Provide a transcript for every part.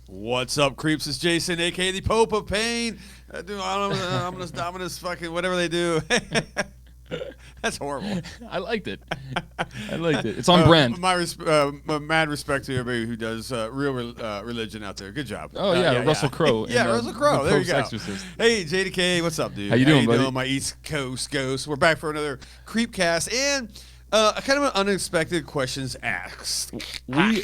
What's up, creeps? It's Jason, a.k.a. the Pope of Pain. I'm gonna fucking whatever they do. That's horrible. I liked it. It's on brand. My mad respect to everybody who does real religion out there. Good job. Oh, Russell Crowe. Yeah, Russell Crowe. There you go. Exorcist. Hey, JDK, what's up, dude? How you doing, buddy? My East Coast ghost. We're back for another Creepcast and kind of an unexpected Questions Axed. I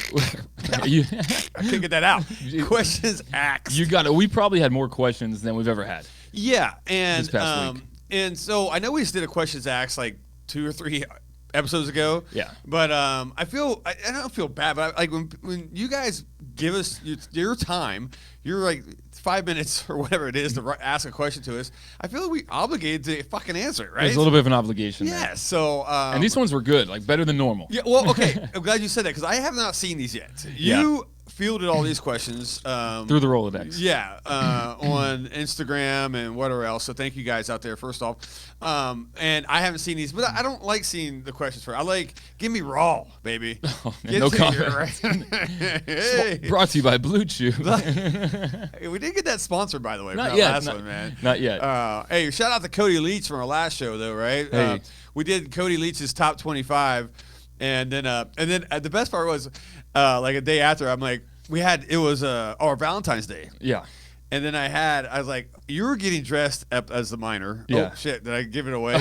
couldn't get that out. Questions Axed. You got it. We probably had more questions than we've ever had. Yeah, and this past week. And so I know we just did a Questions Axed like 2 or 3 episodes ago. Yeah. But I don't feel bad, but when you guys give us your time, you're like 5 minutes or whatever it is to ask a question to us, I feel like we obligated to fucking answer it, right? There's a little bit of an obligation. Yeah. There. So. And these ones were good, like better than normal. Yeah. Well, okay. I'm glad you said that because I have not seen these yet. You fielded all these questions through the Rolodex. Yeah, on Instagram and whatever else. So thank you guys out there. First off, and I haven't seen these, but I don't like seeing the questions for. I like give me raw, baby. Oh, no comment. Right? Hey. Brought to you by Blue Chew. We did get that sponsored, by the way. Not from yet. That last one, man. Not yet. Hey, shout out to Cody Leach from our last show, though, right? Hey. We did Cody Leach's top 25, and then the best part was like a day after, I'm like, it was our Valentine's Day. Yeah. And then I was like, you were getting dressed up as the minor. Yeah. Oh, shit. Did I give it away?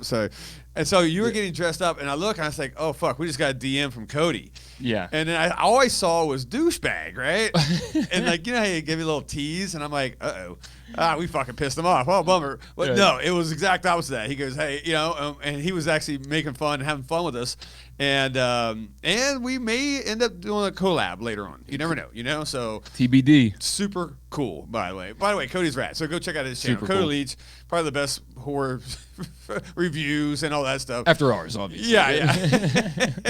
Sorry. And so you were getting dressed up, and I look, and I was like, oh, fuck, we just got a DM from Cody. Yeah. And then all I saw was douchebag, right? And like, you know how you give me a little tease? And I'm like, uh-oh. We fucking pissed him off. Oh, bummer. But no, it was exact opposite of that. He goes, hey, and he was actually making fun and having fun with us. And we may end up doing a collab later on. You never know, So TBD. Super cool, by the way. By the way, Cody's rad. So go check out his channel. Super Cody cool. Leach, probably the best horror reviews and all that stuff. After ours, obviously. Yeah.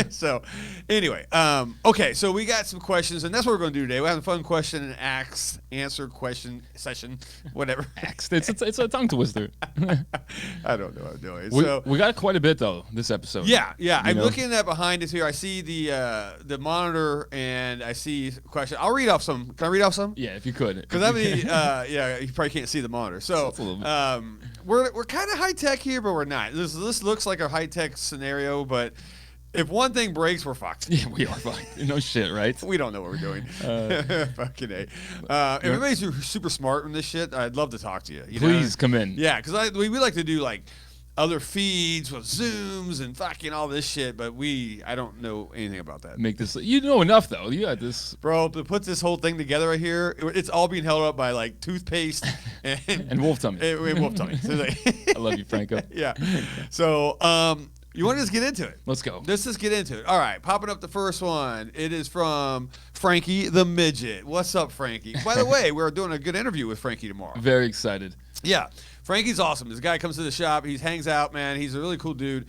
So anyway, okay, so we got some questions, and that's what we're going to do today. We're having a fun question and answer question session, whatever. Axed. It's a tongue twister. I don't know what I'm doing. We got quite a bit, though, this episode. Yeah. I'm looking at behind us here. I see the monitor, and I see a question. I'll read off some. Can I read off some? Yeah, if you could. Because you probably can't see the monitor. So we're kind of high tech here, but we're not. This looks like a high tech scenario, but if one thing breaks, we're fucked. Yeah, we are fucked. No shit, right? We don't know what we're doing. Fucking A. If anybody's super smart in this shit, I'd love to talk to you. Please come in. Yeah, because we like to do like other feeds with Zooms and fucking all this shit, but I don't know anything about that. Make this. You know enough, though. You got this. Bro, to put this whole thing together right here, it's all being held up by like toothpaste and wolf tummy. And wolf tummy. So I love you, Franco. Yeah. So, you want to just get into it? Let's go. Let's just get into it. All right, popping up the first one. It is from Frankie the Midget. What's up, Frankie? By the way, we're doing a good interview with Frankie tomorrow. Very excited. Yeah. Frankie's awesome. This guy comes to the shop. He hangs out, man. He's a really cool dude.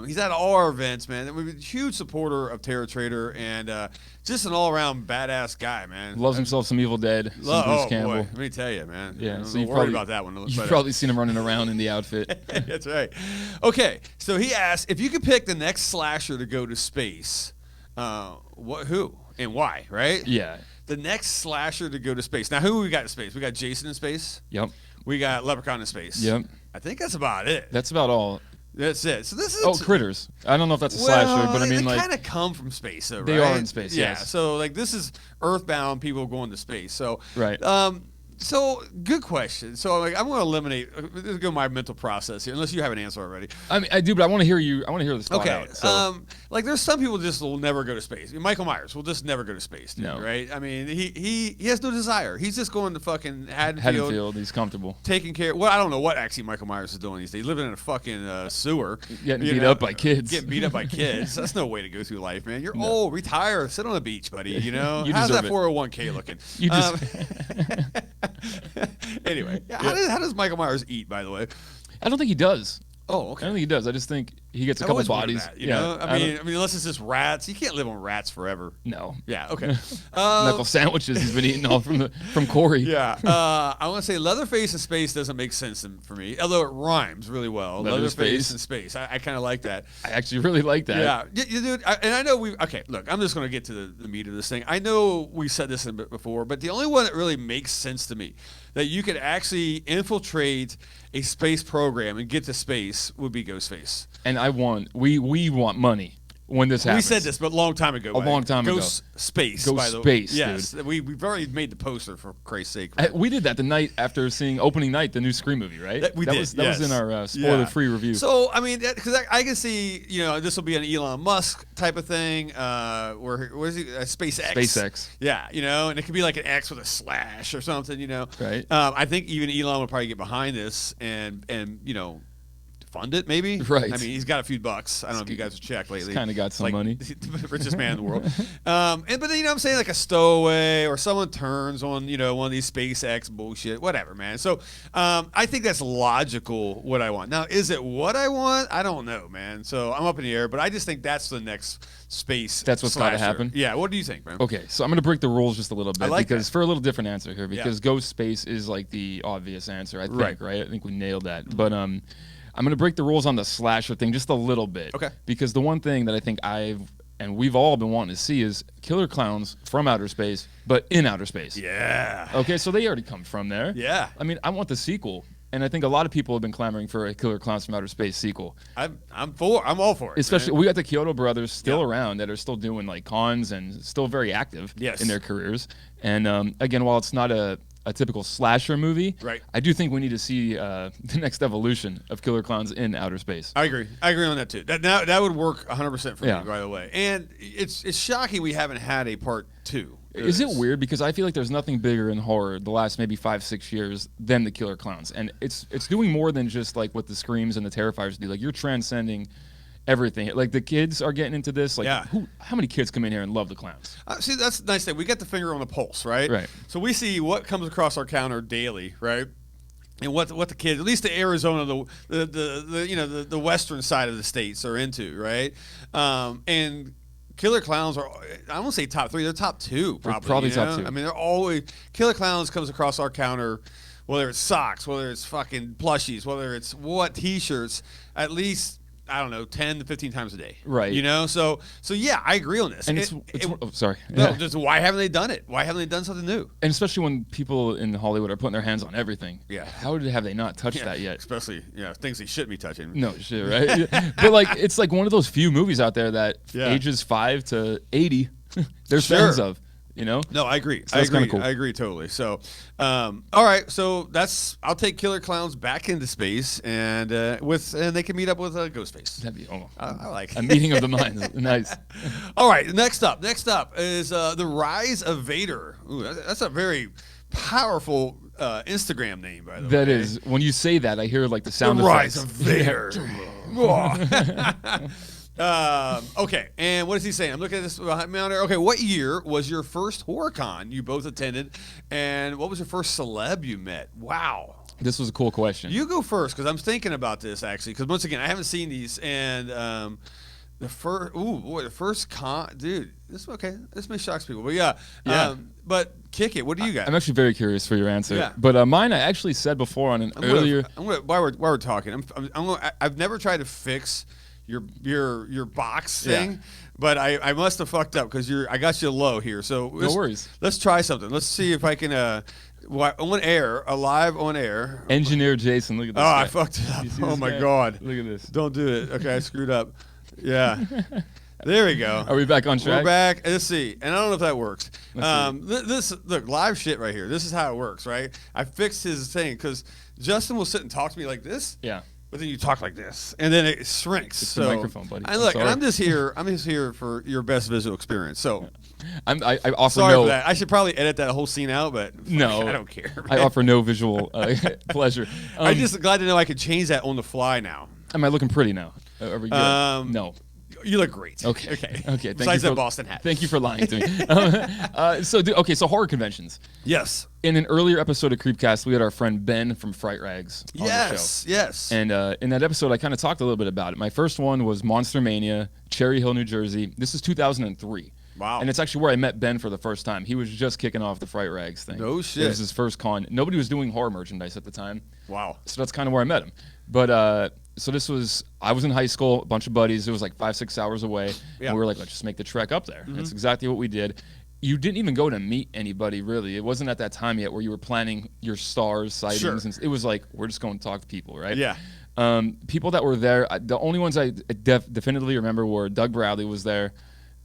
He's at all our events, man. We're a huge supporter of Terror Trader and just an all-around badass guy, man. Loves himself some Evil Dead, some Bruce Campbell. Boy. Let me tell you, man. Yeah, I'm so you've worried about that one. You've probably seen him running around in the outfit. That's right. Okay, so he asked, if you could pick the next slasher to go to space, who and why, right? Yeah. The next slasher to go to space. Now, who we got in space? We got Jason in space. Yep. We got Leprechaun in space. Yep. I think that's about it. That's about all. That's it. So this is Critters. I don't know if that's a slasher, but I mean, they like, kind of come from space, though, right? They are in space. Yeah. Yes. So like this is Earthbound people going to space. So right. So good question. So like I'm going to eliminate. This is go my mental process here, unless you have an answer already. I mean, I do, but I want to hear you. I want to hear this thought out. So. Like there's some people just will never go to space. Michael Myers will just never go to space, dude, no. Right? I mean, he has no desire. He's just going to fucking Haddonfield. He's comfortable. Taking care. Well, I don't know what actually Michael Myers is doing these days. Living in a fucking sewer. Getting beat up by kids. Getting beat up by kids. That's no way to go through life, man. You're old. Retire. Sit on the beach, buddy. You know? You How's that deserve 401k looking? You just. Anyway, how does Michael Myers eat, by the way? I don't think he does. Oh, I okay. don't think he does. I just think he gets a I couple always wondered bodies. that, you know? I mean, unless it's just rats, you can't live on rats forever. no. Yeah. Okay. Knuckle sandwiches he's been eating all from Corey. Yeah. I want to say Leatherface in space doesn't make sense for me, although it rhymes really well. Leatherface in space. I kind of like that. I actually really like that. Yeah, dude. And I know we. Okay, look, I'm just going to get to the meat of this thing. I know we said this a bit before, but the only one that really makes sense to me that you could actually infiltrate a space program and get to space would be Ghostface. And we want money when this happens. We said this, but a long time ago. A long time ago. Space. Ghost Space, Yes, dude. we've already made the poster for Christ's sake. Right? We did that the night after seeing opening night, the new Scream movie, right? That was in our spoiler-free review. So I mean, because I can see, this will be an Elon Musk type of thing. Where is he? SpaceX. SpaceX. Yeah, and it could be like an X with a slash or something. Right. I think even Elon would probably get behind this and fund it, maybe. Right. I mean, he's got a few bucks. I don't know if you guys have checked lately. He's kind of got some money. The richest man in the world. But then, I'm saying like a stowaway or someone turns on, one of these SpaceX bullshit, whatever, man. So I think that's logical what I want. Now, is it what I want? I don't know, man. So I'm up in the air, but I just think that's the next space. That's what's got to slasher. happen? Yeah. What do you think, man? Okay, so I'm going to break the rules just a little bit like because that. for a little different answer here, because Ghost Space is like the obvious answer, I think, right? I think we nailed that. But I'm going to break the rules on the slasher thing just a little bit. Okay. Because the one thing that I think we've all been wanting to see is killer clowns from outer space, but in outer space. Yeah. Okay, so they already come from there. Yeah. I mean, I want the sequel. And I think a lot of people have been clamoring for a Killer Clowns from Outer Space sequel. I'm all for it. Especially, man. we got the Kyoto brothers still around that are still doing like cons and still very active in their careers. And again, while it's not a typical slasher movie, right. I do think we need to see the next evolution of Killer Clowns in outer space. I agree on that too. That would work 100% for me right away. And it's shocking we haven't had a part 2. Is it weird? Because I feel like there's nothing bigger in horror the last maybe 5-6 years than the Killer Clowns, and it's doing more than just like what the Screams and the Terrifiers do. Like you're transcending everything. Like the kids are getting into this. Like how many kids come in here and love the clowns? See, that's the nice thing. We get the finger on the pulse, right? Right. So we see what comes across our counter daily, right? And what the kids, at least the Arizona, the western side of the states are into, right? And Killer Clowns are, I won't say top 3, they're top 2 probably. Probably top 2. I mean, they're always, Killer Clowns comes across our counter, whether it's socks, whether it's fucking plushies, whether it's t-shirts, at least, I don't know, 10 to 15 times a day. Right. So yeah, I agree on this. And sorry. No, just why haven't they done it? Why haven't they done something new? And especially when people in Hollywood are putting their hands on everything. Yeah. How have they not touched that yet? Especially, things they shouldn't be touching. No shit, right? But like, it's like one of those few movies out there that ages 5 to 80, there's fans of. No, I agree. So that's kind of cool. I agree totally. So, all right. So I'll take Killer Clowns back into space, and they can meet up with Ghostface. That'd be I like a meeting of the minds. Nice. All right. Next up is the Rise of Vader. Ooh, that's a very powerful Instagram name, by the way. That is. When you say that, I hear like the sound Rise effects. of Vader. Okay, and what is he saying? I'm looking at this behind me on there. Okay, what year was your first horror con you both attended, and what was your first celeb you met? Wow. This was a cool question. You go first, because I'm thinking about this, actually, because once again, I haven't seen these, and the first con, dude, this may shock people, but yeah. But kick it, what do you got? I'm actually very curious for your answer. Yeah. But mine, I actually said before on an earlier. While we're talking, I've never tried to fix your box thing, but I must have fucked up because I got you low here. So no worries. Let's try something. Let's see if I can live on air. Engineer Jason, look at this. Oh, guy. I fucked it up. Oh my god. Look at this. Don't do it. Okay, I screwed up. Yeah. There we go. Are we back on track? We're back. Let's see. And I don't know if that works. Look, live shit right here. This is how it works, right? I fixed his thing because Justin will sit and talk to me like this. Yeah. But then you talk like this, and then it shrinks. It's the microphone, buddy. I'm just here. I'm just here for your best visual experience. So, I offer sorry no. for that. I should probably edit that whole scene out, but no, I don't care. Man. I offer no visual pleasure. I'm just glad to know I could change that on the fly now. Am I looking pretty now? Are we good? No. You look great. Okay. Okay. Thank Besides you that for, Boston hat. Thank you for lying to me. So horror conventions. Yes. In an earlier episode of Creepcast, we had our friend Ben from Fright Rags on the show. Yes. And in that episode, I kind of talked a little bit about it. My first one was Monster Mania, Cherry Hill, New Jersey. This is 2003. Wow. And it's actually where I met Ben for the first time. He was just kicking off the Fright Rags thing. No shit. It was his first con. Nobody was doing horror merchandise at the time. Wow. So that's kind of where I met him. But so I was in high school, a bunch of buddies. It was like 5-6 hours away. Yeah. And we were like, let's just make the trek up there. That's exactly what we did. You didn't even go to meet anybody, really. It wasn't at that time yet where you were planning your stars, sightings. Sure. And it was like, we're just going to talk to people, right? Yeah. People that were there, the only ones I definitively remember were Doug Bradley was there,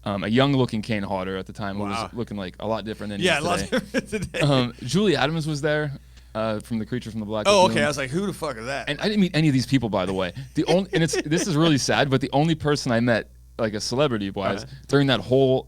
a young-looking Kane Hodder at the time who was looking like a lot different than he is today. A lot different today. Julie Adams was there from The Creature from the Black Oh, Lagoon. okay. I was like, who the fuck is that? And I didn't meet any of these people, by the way. This is really sad, but the only person I met, like a celebrity-wise, during that whole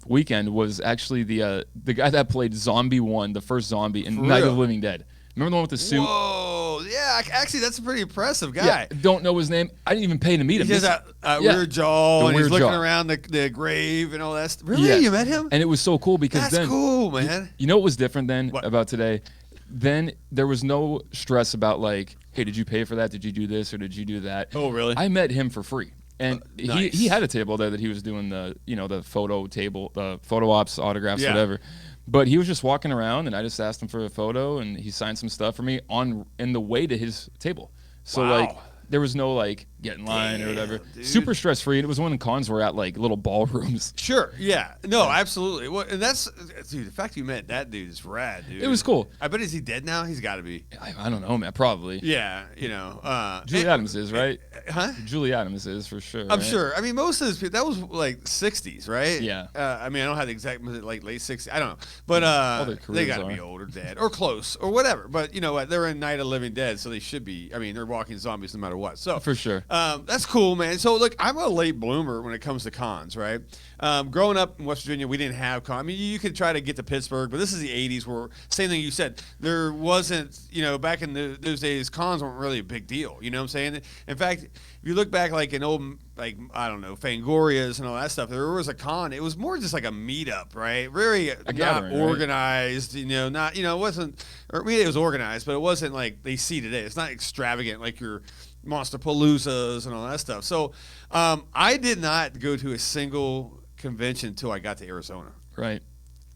weekend was actually the guy that played Zombie 1, the first zombie in Night of the Living Dead. Remember the one with the suit? Whoa, yeah. Actually, that's a pretty impressive guy. Yeah, don't know his name. I didn't even pay to meet him. He has that weird jaw, and he's looking around the grave and all that stuff. Really? Yeah. You met him? And it was so cool because That's cool, man. You know what was different then about today? Then there was no stress about like, hey, did you pay for that? Did you do this or did you do that? Oh, really? I met him for free. And nice. he had a table there that he was doing the photo table, the photo ops, autographs, whatever. But he was just walking around, and I just asked him for a photo, and he signed some stuff for me in the way to his table. So like there was no like get in line or whatever. Dude. Super stress free. And it was when the cons were at like little ballrooms. Sure. Yeah. No, absolutely. Well, and that's, dude, the fact you met that dude is rad, dude. It was cool. I bet, is he dead now? He's got to be. I don't know, man. Probably. Yeah. You know. Julie Adams is, right? Huh? Julie Adams is for sure. I'm right? sure. I mean, most of those people, that was like 60s, right? Yeah. I mean, I don't have the exact, like late 60s. I don't know. But they got to be older, dead, or close, or whatever. But you know what? They're in Night of the Living Dead, so they should be. I mean, they're walking zombies no matter what. So for sure. That's cool, man. So look, I'm a late bloomer when it comes to cons, right? Growing up in West Virginia, we didn't have cons. I mean, you could try to get to Pittsburgh, but this is the 80s where, same thing you said, there wasn't, back in those days, cons weren't really a big deal. You know what I'm saying? In fact, if you look back like in old, like, I don't know, Fangorias and all that stuff, there was a con. It was more just like a meetup, right? Very not organized, right? Not, it wasn't, or I mean, it was organized, but it wasn't like they see today. It's not extravagant like your Monster Paloozas and all that stuff. So I did not go to a single convention until I got to Arizona. Right.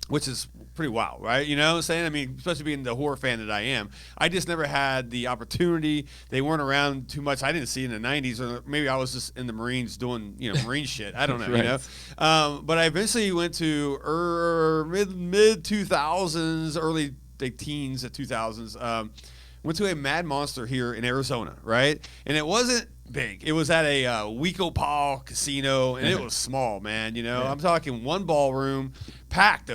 Which is pretty wild, right? You know what I'm saying? I mean, especially being the horror fan that I am. I just never had the opportunity. They weren't around too much. I didn't see in the 90s, or maybe I was just in the Marines doing, Marine shit. I don't know, right. But I eventually went to mid 2000s, early teens at 2000s. Went to a Mad Monster here in Arizona, right? And it wasn't big. It was at a Wico Paul casino, and it was small, man. I'm talking one ballroom, packed.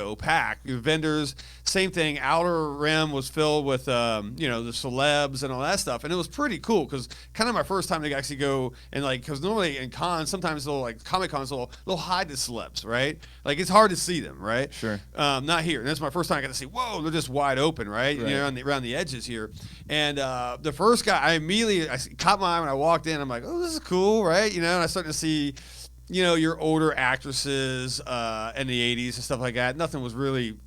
Vendors, same thing. Outer rim was filled with, the celebs and all that stuff, and it was pretty cool because kind of my first time to actually go and because normally in cons, sometimes they'll Comic Cons they'll hide the celebs, right? Like it's hard to see them, right? Sure. Not here. And that's my first time I got to see. Whoa, they're just wide open, right? Around the edges here. And the first guy, I caught my eye when I walked in. I'm like, oh, this is cool, right? And I started to see, your older actresses in the 80s and stuff like that. Nothing was really,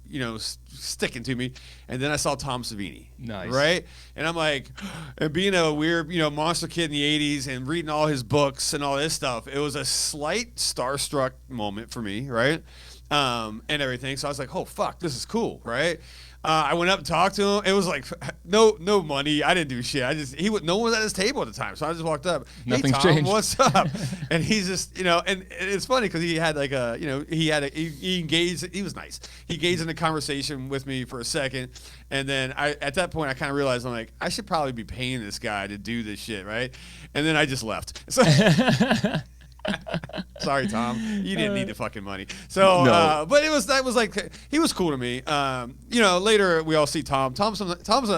sticking to me. And then I saw Tom Savini. Nice. Right? And I'm like, and being a weird, monster kid in the 80s and reading all his books and all this stuff, it was a slight starstruck moment for me, right? And everything. So I was like, oh, fuck, this is cool, right? I went up and talked to him. It was like no money. I didn't do shit. No one was at his table at the time, so I just walked up. Nothing's hey, Tom, changed. What's up? And he's just, and it's funny because he had he engaged. He was nice. He engaged in a conversation with me for a second, and then at that point I kind of realized I'm like I should probably be paying this guy to do this shit, right? And then I just left. So, sorry, Tom. You didn't need the fucking money. So, No. But that was like he was cool to me. Later we all see Tom. Tom's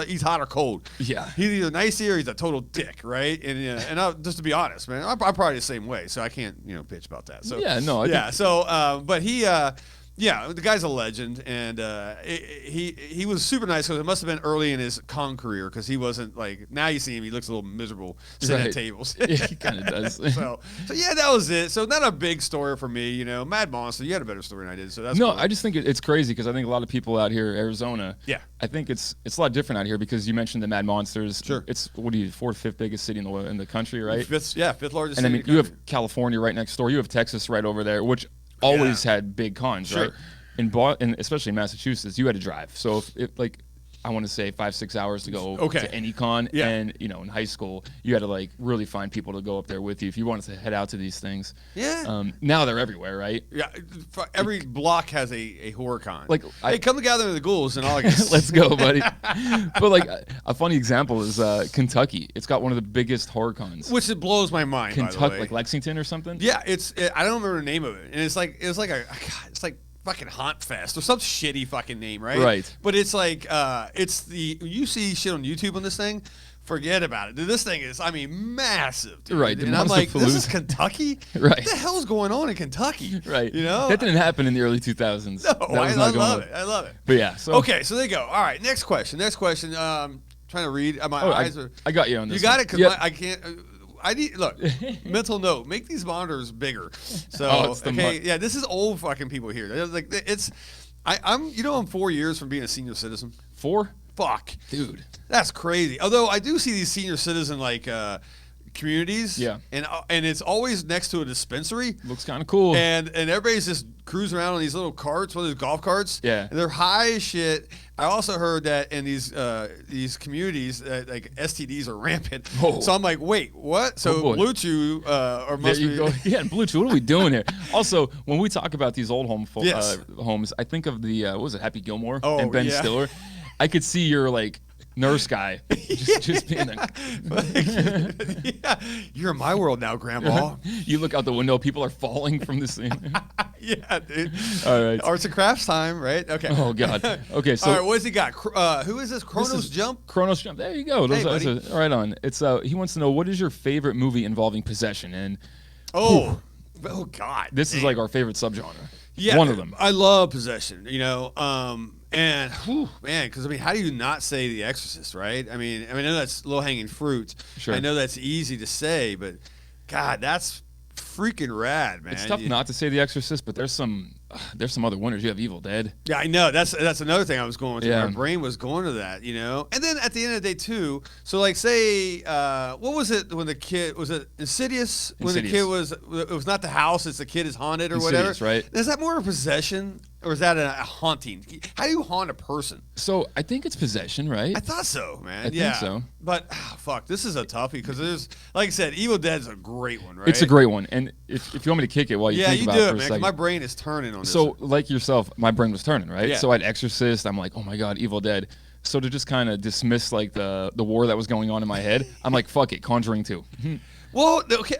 he's hot or cold. Yeah. He's either nice or he's a total dick, right? And just to be honest, man, I'm probably the same way. So I can't bitch about that. So yeah, no. yeah. So but he. Yeah, the guy's a legend, and he was super nice because it must have been early in his con career because he wasn't like now you see him, he looks a little miserable sitting at tables. Yeah, he kind of does. so yeah, that was it. So not a big story for me, you know. Mad Monster, you had a better story than I did, so that's no. cool. I just think it's crazy because I think a lot of people out here, Arizona. Yeah. I think it's a lot different out here because you mentioned the Mad Monsters. Sure. It's what do you fourth, fifth biggest city in the country, right? Fifth largest. And I city mean, in the you have country. California right next door. You have Texas right over there, which always had big cons, Sure. right? And especially in Massachusetts, you had to drive. So if like, I want to say 5-6 hours to go to any con, and you know, in high school, you had to like really find people to go up there with you if you wanted to head out to these things. Yeah. Now they're everywhere, right? Yeah, every block has a horror con. Like, hey, come together to the Ghouls in August. Let's go, buddy. But like a funny example is Kentucky. It's got one of the biggest horror cons. Which it blows my mind. Kentucky, by the way. like Lexington or something. Yeah, I don't remember the name of it, and it's like fucking Haunt Fest or some shitty fucking name, right? Right. But it's like you see shit on YouTube on this thing, forget about it. Dude, this thing is, I mean, massive, dude. Right. And I'm like, this is Kentucky? Right. What the hell's going on in Kentucky? Right. You know? That didn't happen in the early 2000s. No, I love it. I love it. But yeah. So okay, so there you go. All right, next question. Trying to read. My eyes are. I got you on this. You got it because because I can't. I need look. Mental note: make these monitors bigger. So okay, yeah, this is old fucking people here. Like it's, I'm 4 years from being a senior citizen. 4? Fuck, dude, that's crazy. Although I do see these senior citizen like communities. Yeah, and it's always next to a dispensary. Looks kind of cool. And everybody's just cruising around on these little carts, one of those golf carts. Yeah, and they're high as shit. I also heard that in these communities, like STDs are rampant. Oh. So I'm like, wait, what? So Blue Chew or must there you be go. Yeah, Blue Chew. What are we doing here? Also, when we talk about these old homes, I think of the what was it, Happy Gilmore and Ben Stiller. I could see your like nurse guy just being there. Yeah, you're in my world now, Grandma. You look out the window, people are falling from the scene. Yeah, dude. All right. Arts and crafts time, right? Okay. Oh, God. Okay, so. All right, what's he got? Who is this? Chronos Jump? Chronos Jump. There you go. Hey, buddy. Right on. It's he wants to know, what is your favorite movie involving possession? And oh God. This is like our favorite subgenre. Yeah. One of them. I love possession, and man, because I mean, how do you not say The Exorcist, right? I mean, I know that's low hanging fruit. Sure. I know that's easy to say, but God, that's freaking rad, man. It's tough not to say The Exorcist, but there's some other winners. You have Evil Dead. Yeah, I know. That's another thing I was going with. Yeah. My brain was going to that, And then at the end of the day, too. So, like, say, what was it when the kid was it Insidious? When the kid it was not the house, it's the kid is haunted or Insidious, whatever. Right? Is that more of a possession? Or is that a haunting? How do you haunt a person? So I think it's possession, right? I thought so, man. I think so. But fuck, this is a toughie because there's, like I said, Evil Dead's a great one, right? It's a great one, and if you want me to kick it while you think about it for a man. 'Cause second. my brain is turning on this. So like yourself, my brain was turning, right? Yeah. So I had Exorcist. I'm like, oh my God, Evil Dead. So to just kind of dismiss like the war that was going on in my head, I'm like, fuck it, Conjuring 2. Well, okay,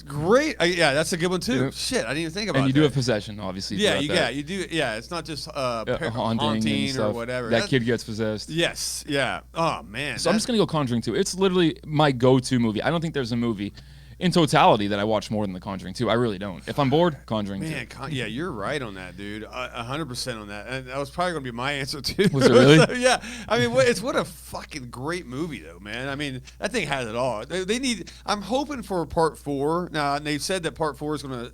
great. Yeah, that's a good one too. Yeah. Shit, I didn't even think about that. And you do have possession, obviously. Yeah, you do. Yeah, it's not just haunting or whatever. That kid gets possessed. Yes, yeah. Oh man. So I'm just gonna go Conjuring 2. It's literally my go-to movie. I don't think there's a movie in totality that I watch more than The Conjuring 2. I really don't. If I'm bored, Conjuring 2. Man, yeah, you're right on that, dude. 100% on that. And that was probably going to be my answer, too. Was it really? So, yeah. I mean, what a fucking great movie, though, man. I mean, that thing has it all. They need, I'm hoping for part 4. Now, and they said that part 4 is going to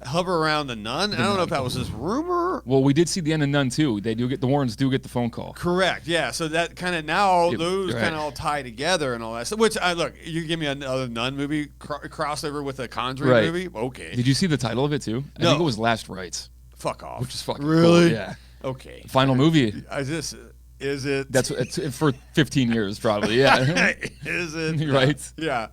hover around the nun. I don't know if that was just rumor. Well, we did see the end of Nun too. The Warrens do get the phone call. Correct. Yeah. So that kind of now those right. kind of all tie together and all that. So, which look, you give me another Nun movie crossover with a Conjuring movie. Okay. Did you see the title of it too? I think it was Last Rites. Fuck off. Which is fucking really cool. Yeah. Okay. Final movie. Is it? That's it's for 15 years probably. Yeah. Is it? Right. Yeah.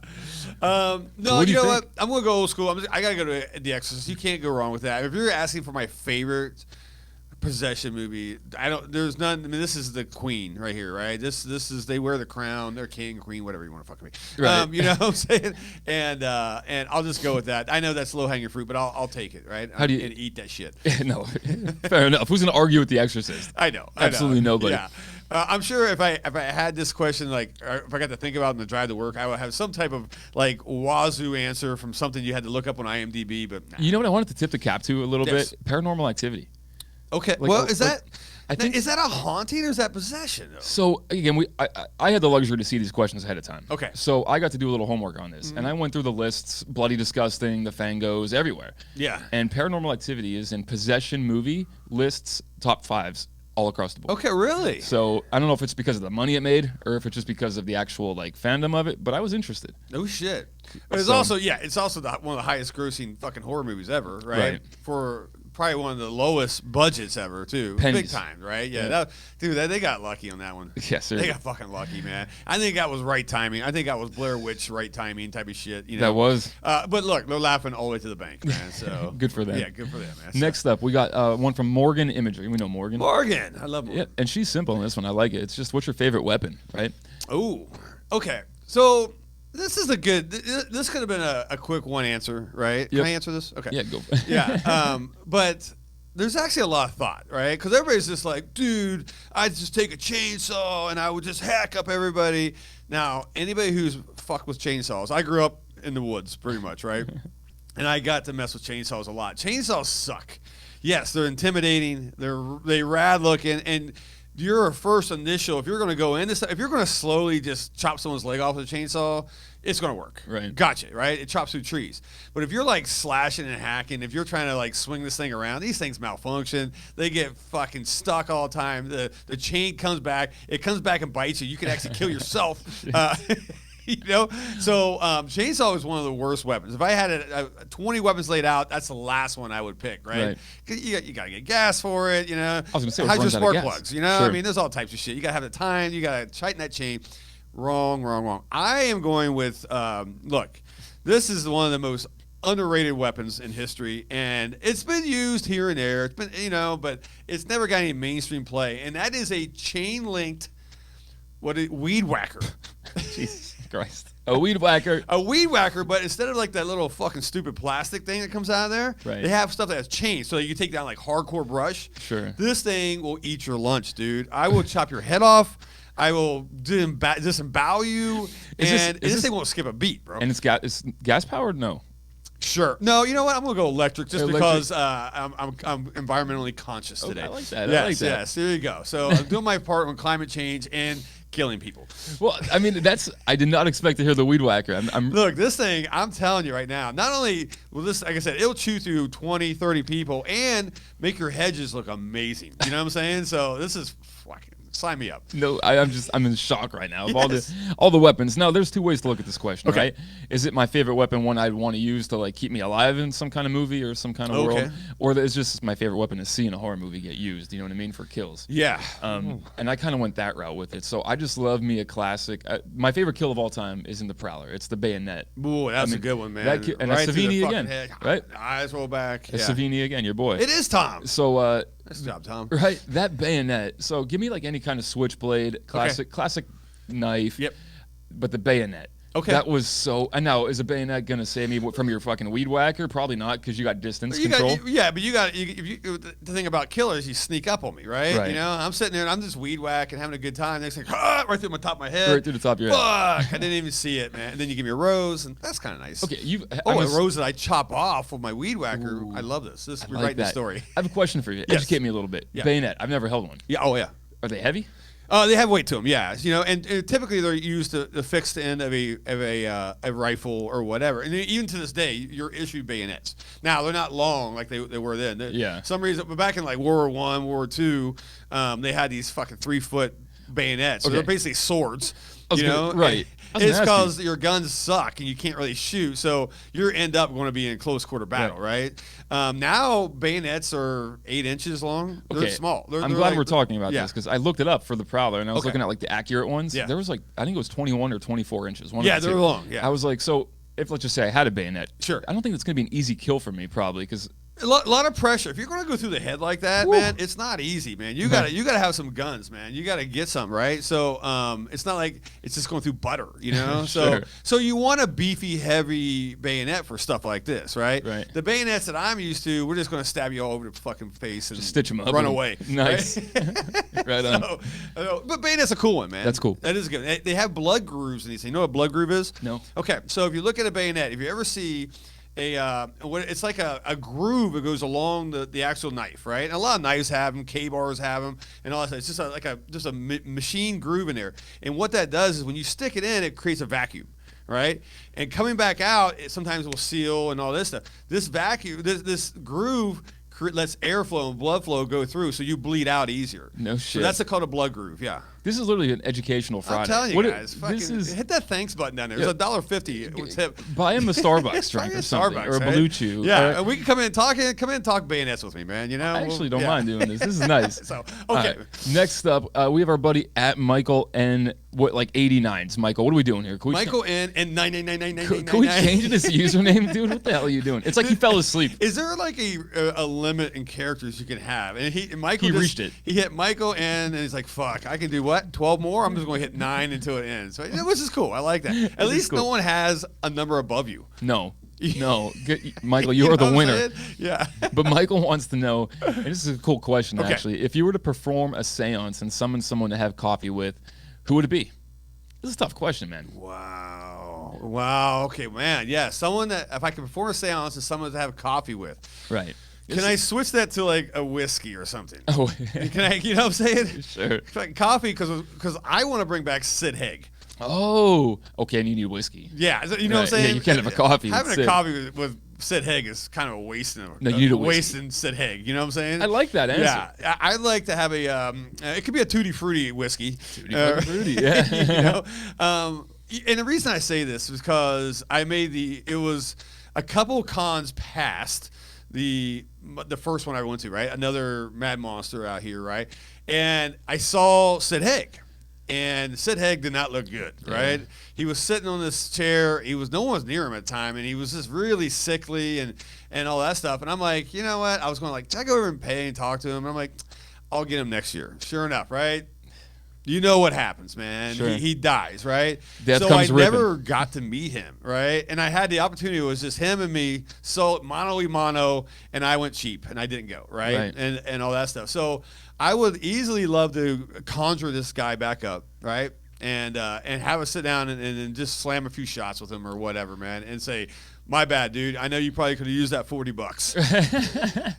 No, so you know what? I'm gonna go old school. I gotta go to The Exorcist. You can't go wrong with that. If you're asking for my favorite possession movie, there's none. I mean, this is the Queen right here, right? This is they wear the crown. They're king, queen, whatever you want to fuck me. Right. You know what I'm saying? And I'll just go with that. I know that's low hanging fruit, but I'll take it, right? How do you and eat that shit? No, fair enough. Who's gonna argue with The Exorcist? I know. Absolutely nobody. Yeah. I'm sure if I had this question, like, or if I got to think about it in the drive to work, I would have some type of like wazoo answer from something you had to look up on IMDb. But nah. You know what I wanted to tip the cap to a little bit? Paranormal Activity. Okay. Like, Well, is that I think is that a haunting or is that possession? Though? so. Again, I had the luxury to see these questions ahead of time. Okay. So I got to do a little homework on this, and I went through the lists: Bloody Disgusting, The Fangos, everywhere. Yeah. And Paranormal Activity is in possession movie lists top 5s all across the board. Okay, really? So I don't know if it's because of the money it made or if it's just because of the actual like fandom of it, but I was interested. No shit. But it's also it's also one of the highest grossing fucking horror movies ever, right? For probably one of the lowest budgets ever too. Pennies. Big time, right? Yeah. Yeah. They got lucky on that one. Yes, They got fucking lucky, man. I think that was right timing. I think that was Blair Witch right timing type of shit. You know? That was. But look, they're laughing all the way to the bank, man. So Good for them. Yeah, good for them, man. Next up, we got one from Morgan Imagery. We know Morgan. Morgan, I love Morgan. Yeah, and she's simple in this one. I like it. It's just, what's your favorite weapon, right? Oh, okay. So this is a good. This could have been a quick one answer, right? Can Yep. I answer this? Okay. Yeah, go. Yeah. But there's actually a lot of thought, right? Because everybody's just like, dude, I'd just take a chainsaw and I would just hack up everybody. Now, anybody who's fucked with chainsaws, I grew up in the woods pretty much, right? And I got to mess with chainsaws a lot. Chainsaws suck. Yes, they're intimidating. They rad looking, and your first initial, if you're going to go into stuff, if you're going to slowly just chop someone's leg off with a chainsaw, it's going to work. Right. Gotcha, right? It chops through trees. But if you're like slashing and hacking, if you're trying to like swing this thing around, these things malfunction. They get fucking stuck all the time. The chain comes back. It comes back and bites you. You can actually kill yourself. You know, so chainsaw is one of the worst weapons. If I had 20 weapons laid out, that's the last one I would pick, right? 'Cause you got to get gas for it, you know. I was gonna say, it how's your runs out of spark gas. plugs, you know? Sure. I mean, there's all types of shit. You got to have the time. You got to tighten that chain. Wrong. I am going with, look, this is one of the most underrated weapons in history, and it's been used here and there. It's been, you know, but it's never got any mainstream play, and that is a chain-linked weed whacker. Jesus Christ. A weed whacker. A weed whacker, but instead of like that little fucking stupid plastic thing that comes out of there, Right. they have stuff that has chains, so you can take down like hardcore brush. Sure. This thing will eat your lunch, dude. I will chop your head off. I will disembowel you, and this thing won't skip a beat, bro. And it's gas powered? No. Sure. No, you know what? I'm gonna go electric just Electric. because I'm environmentally conscious today. I like that. Yes, I like that. yes. There you go. So I'm doing my part on climate change and killing people. Well, I mean, I did not expect to hear the weed whacker. Look, this thing, I'm telling you right now, not only will this, like I said, it'll chew through 20, 30 people and make your hedges look amazing. You know what I'm saying? So this is fucking, sign me up. No, I'm in shock right now of all the weapons. Now, there's two ways to look at this question, Okay. right? Is it my favorite weapon, one I'd want to use to like keep me alive in some kind of movie or some kind of world, or is just my favorite weapon to see in a horror movie get used? You know what I mean, for kills. Yeah. And I kind of went that route with it. So I just love me a classic. My favorite kill of all time is in The Prowler. It's the bayonet. Ooh, that's a good one, man. And right that's through the Savini fucking again, head. right? Eyes roll back. It's Yeah. Savini again, your boy. It is Tom. So Nice job, Tom. right, that bayonet. So give me like any kind of switchblade, classic knife. Yep. But the bayonet. Okay. That was so. And now, is a bayonet gonna save me from your fucking weed whacker? Probably not, because you got distance control. But you got the thing about killers, you sneak up on me, right? Right. You know, I'm sitting there and I'm just weed whacking, having a good time. Next thing, right through the top of my head. Right through the top of your head. Fuck! I didn't even see it, man. And then you give me a rose, and that's kind of nice. Okay, a rose that I chop off with my weed whacker. Ooh, I love this. We're like writing the that. story. I have a question for you. Yes. Educate me a little bit. Yeah. Bayonet. I've never held one. Yeah. Oh yeah. Are they heavy? They have weight to them, yeah. You know, and typically they're used to the fixed end of a rifle or whatever. And even to this day, you're issued bayonets. Now they're not long like they were then. Yeah. Some reason, but back in like World War I, World War II, they had these fucking 3-foot bayonets. So Okay. they're basically swords. I was You know, gonna- right. I was It's gonna ask because your guns suck and you can't really shoot, so you end up going to be in close quarter battle, right? Now bayonets are 8 inches long. They're Okay. small. I'm glad we're talking about this because I looked it up for the Prowler and I was Okay. looking at like the accurate ones. Yeah. There was like, I think it was 21 or 24 inches. One Yeah, of the they're two. long, yeah. I was like, so if let's just say I had a bayonet, Sure. I don't think it's gonna be an easy kill for me probably because A lot of pressure. If you're going to go through the head like that, Woo. man, it's not easy, man. You gotta have some guns, man. You gotta get some, right? So it's not like it's just going through butter, you know. Sure. So you want a beefy, heavy bayonet for stuff like this, right? Right. The bayonets that I'm used to, we're just going to stab you all over the fucking face and just stitch them up, run and- away. Nice. Right? Right on. But bayonet's a cool one, man. That's cool. That is good. They have blood grooves in these things. You know what a blood groove is? No. Okay, so if you look at a bayonet, if you ever see it's like a groove that goes along the actual knife, right? And a lot of knives have them, K-bars have them, and all that stuff. It's just a machine groove in there. And what that does is when you stick it in, it creates a vacuum, right? And coming back out, it sometimes will seal and all this stuff. This vacuum, this groove lets airflow and blood flow go through, so you bleed out easier. No shit. So that's called a blood groove. Yeah. This is literally an educational Friday. I'm telling you guys, hit that thanks button down there. It's $1.50 tip. Buy him a Starbucks drink or something, or a Blue Chew. Yeah, and we can come in and talk bayonets with me, man. You know, I actually don't mind doing this. This is nice. So okay. Next up, we have our buddy at Michael N. What, like 89s? Michael, what are we doing here? Michael N. and 9999999. Can we change his username, dude? What the hell are you doing? It's like he fell asleep. Is there like a limit in characters you can have? And Michael he reached it. He hit Michael N. and he's like, "Fuck, I can do what? 12 more? I'm just going to hit 9 until it ends." So, which is cool. I like that. At least no one has a number above you. No. Michael, you are the winner. Yeah. But Michael wants to know, and this is a cool question, actually. If you were to perform a seance and summon someone to have coffee with, who would it be? This is a tough question, man. Wow. Okay, man. Yeah, someone that, if I could perform a seance and someone to have coffee with. Right. Can I switch that to like a whiskey or something? Oh. Can I, you know what I'm saying? Sure. Coffee, because I want to bring back Sid Haig. Oh. Okay, and you need whiskey. Yeah, you know what I'm saying? Yeah, you can't have a coffee. Having a coffee with Sid Haig is kind of a waste. No, you need a whiskey. Wasting Sid Haig. You know what I'm saying? I like that answer. Yeah, I'd like to have a. It could be a Tutti Frutti whiskey. Tutti Frutti, yeah. You know, and the reason I say this is because it was a couple cons past the first one I went to, right? Another Mad Monster out here, right? And I saw Sid Haig. And Sid Haig did not look good, right? Yeah. He was sitting on this chair. No one was near him at the time, and he was just really sickly and all that stuff. And I'm like, you know what? I was going like, should I go over and pay and talk to him? And I'm like, I'll get him next year. Sure enough, right? You know what happens, man. Sure. He dies, right? Death so comes I ripping. never got to meet him, right? And I had the opportunity. It was just him and me, so mano, and I went cheap, and I didn't go, right? And all that stuff. So I would easily love to conjure this guy back up, right? And have us sit down and just slam a few shots with him or whatever, man, and say, my bad, dude. I know you probably could have used that $40.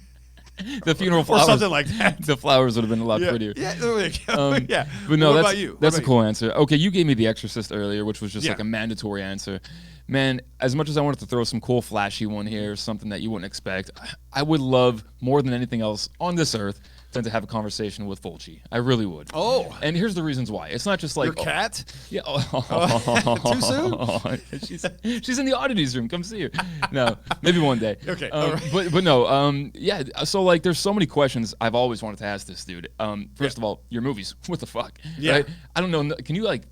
The funeral flowers. Or something like that. The flowers would have been a lot prettier. Yeah, there you go. Yeah. But no, what about you? That's a cool answer. Okay, you gave me The Exorcist earlier, which was just Yeah. like a mandatory answer. Man, as much as I wanted to throw some cool flashy one here, something that you wouldn't expect, I would love more than anything else on this earth than to have a conversation with Fulci. I really would. Oh. And here's the reasons why. It's not just like... Your cat? Yeah. Too soon? She's in the oddities room. Come see her. No, maybe one day. Okay. But no, yeah, so like there's so many questions I've always wanted to ask this dude. First of all, your movies. What the fuck? Yeah. Right? I don't know. Can you like...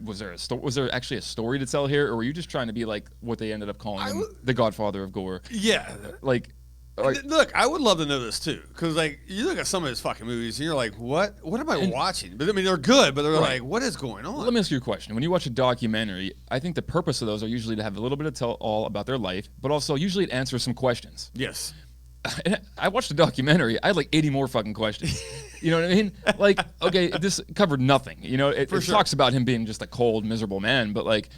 Was there actually a story to tell here, or were you just trying to be like what they ended up calling him, the Godfather of gore? Yeah. Like, look, I would love to know this too, because like you look at some of his fucking movies and you're like, what am I watching? But I mean, they're good, but they're like, what is going on? Let me ask you a question. When you watch a documentary, I think the purpose of those are usually to have a little bit of tell all about their life, but also usually it answers some questions. Yes. I watched a documentary. I had like 80 more fucking questions. You know what I mean? Like, okay, this covered nothing. You know, it talks about him being just a cold, miserable man, but like,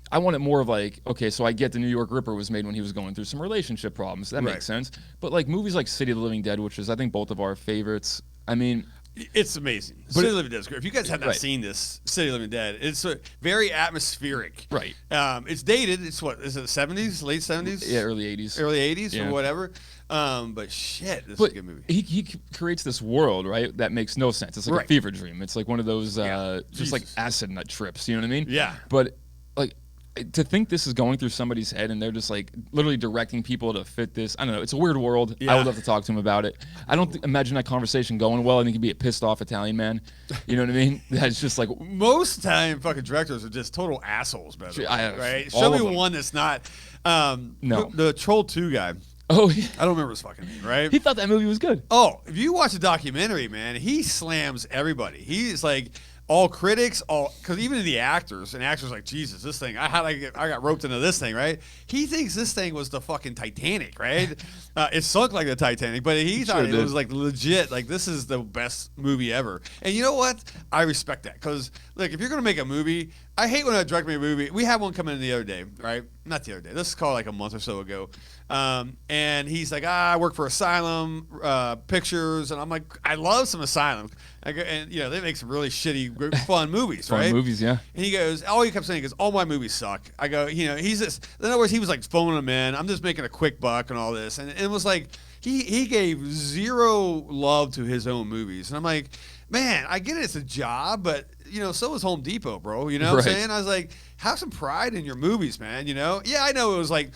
I want it more of like, okay, so I get the New York Ripper was made when he was going through some relationship problems. That makes sense. But like movies like City of the Living Dead, which is I think both of our favorites. I mean, it's amazing. City of the Living Dead is great. If you guys have not seen this, City of the Living Dead, it's very atmospheric. Right. It's dated. It's what is it? The 70s, late 70s? Yeah, early 80s. Early 80s or whatever. But shit, this is a good movie. He creates this world, right, that makes no sense. It's like a fever dream. It's like one of those just like acid nut trips. You know what I mean? Yeah. But like to think this is going through somebody's head and they're just like literally directing people to fit this. I don't know. It's a weird world. Yeah. I would love to talk to him about it. I don't imagine that conversation going well. I think he'd be a pissed off Italian man. You know what I mean? That's just like most Italian fucking directors are just total assholes, by the way, right? Show me one that's not. No, the Troll 2 guy. Oh, yeah. I don't remember his fucking name, right? He thought that movie was good. Oh, if you watch the documentary, man, he slams everybody. He's like all critics, because even the actors like, Jesus, this thing, I got roped into this thing, right? He thinks this thing was the fucking Titanic, right? It sunk like the Titanic, but he thought it was like legit, like this is the best movie ever. And you know what? I respect that, because look, if you're gonna make a movie, I hate when I direct me a movie. We had one come in the other day, right? Not the other day. This is called like a month or so ago. And he's like, I work for Asylum Pictures, and I'm like, I love some Asylum, and they make some really shitty, fun movies, right? Fun movies, yeah. And he goes, all he kept saying is, all my movies suck. I go, he's just, in other words, he was like phoning them in. I'm just making a quick buck and all this, and it was like he gave zero love to his own movies, and I'm like, man, I get it, it's a job, but so is Home Depot, bro. You know what I'm saying? I was like, have some pride in your movies, man. Yeah, I know it was like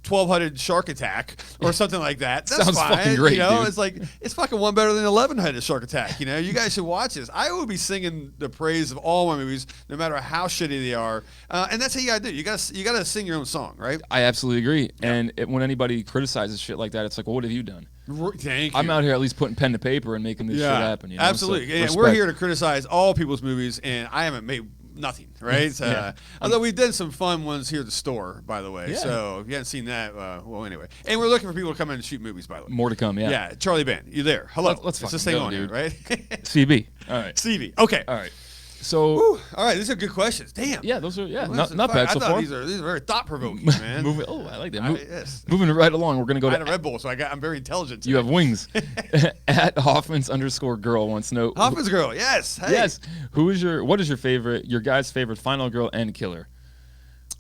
1,200 Shark Attack or something like that. That's Sounds fine. fucking great, dude. It's like, it's fucking one better than 1,100 Shark Attack. You guys should watch this. I would be singing the praise of all my movies, no matter how shitty they are. And that's how you gotta do. You gotta sing your own song, right? I absolutely agree. Yeah. And when anybody criticizes shit like that, it's like, well, what have you done? Thank you. I'm out here at least putting pen to paper and making this shit happen. Absolutely. So, and we're here to criticize all people's movies, and I haven't made nothing, right? Although we've done some fun ones here at the store, by the way. Yeah. So if you haven't seen that, well, anyway. And we're looking for people to come in and shoot movies, by the way. More to come, yeah. Yeah, Charlie Band, you there? Hello. Let's just stay on dude. Here, right? CB. All right. CB. Okay. All right. So. Whew. All right, these are good questions. Damn. Yeah, those are not bad I so thought far. These are very thought provoking, man. I like that. Yes. Moving right along, we're gonna go I to had a Red Bull, so I'm very intelligent today. You have wings. At Hoffman's_girl wants to know. Hoffman's girl, yes. Hey. Yes. What is your guy's favorite final girl and killer?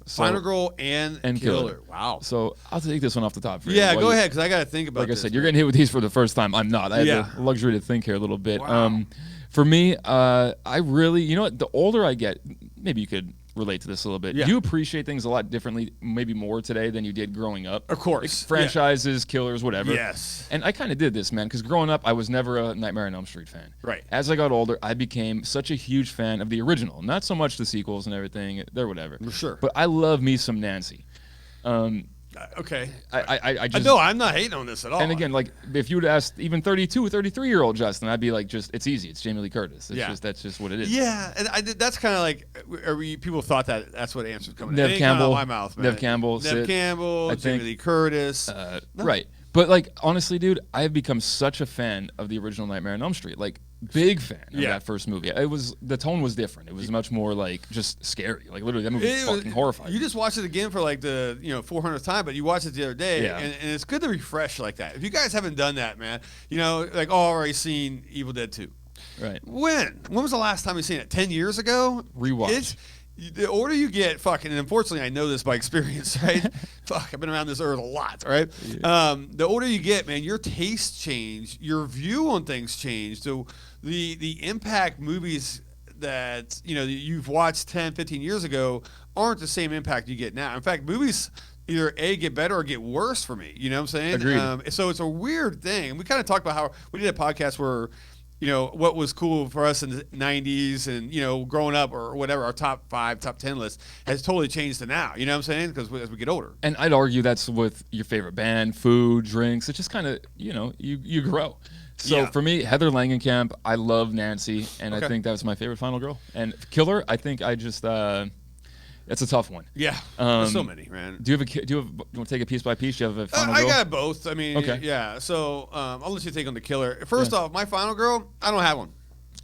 Final girl and killer. Wow. So I'll take this one off the top. For yeah, go ahead, because I got to think about this. Like I said, man. you're getting hit with these for the first time. I'm not. I have the luxury to think here a little bit. Wow. For me, I really, the older I get, maybe you could relate to this a little bit. Yeah. You appreciate things a lot differently, maybe more today than you did growing up. Of course. Like franchises, killers, whatever. Yes. And I kind of did this, man, because growing up, I was never a Nightmare on Elm Street fan. Right. As I got older, I became such a huge fan of the original. Not so much the sequels and everything. They're whatever. For sure. But I love me some Nancy. Okay. I just no, I'm not hating on this at all. And again, like if you would ask even 32, 33-year-old Justin, I'd be like, it's easy. It's Jamie Lee Curtis. That's just what it is. Yeah, and that's kind of like people thought that's what answers coming. Nev Campbell, out of my mouth, man. Nev Campbell, Jamie Lee Curtis. Right. But like honestly, dude, I have become such a fan of the original Nightmare on Elm Street. Like big fan of that first movie. The tone was different. It was much more like just scary. Like literally, that movie was fucking horrifying. You just watched it again for like the 400th time, but you watched it the other day, and it's good to refresh like that. If you guys haven't done that, man, like already seen Evil Dead 2. Right. When was the last time you seen it? 10 years ago. Rewatch. The older you get, and unfortunately I know this by experience, right? I've been around this earth a lot, right? Yeah. The older you get, man, your tastes change, your view on things change. So the impact movies that you've watched 10, 15 years ago aren't the same impact you get now. In fact, movies either get better or get worse for me. You know what I'm saying? Agreed. So it's a weird thing. We kind of talked about how we did a podcast where what was cool for us in the 90s and, growing up or whatever, our top 5, top 10 list has totally changed to now. You know what I'm saying? Because as we get older. And I'd argue that's with your favorite band, food, drinks. It just kind of, you grow. So for me, Heather Langenkamp, I love Nancy, and I think that was my favorite final girl. And killer, I think I just... It's a tough one. Yeah, there's so many, man. Do you want to take it piece by piece? Do you have a final girl? I got both. I mean, yeah. So I'll let you take on the killer. First off, my final girl, I don't have one.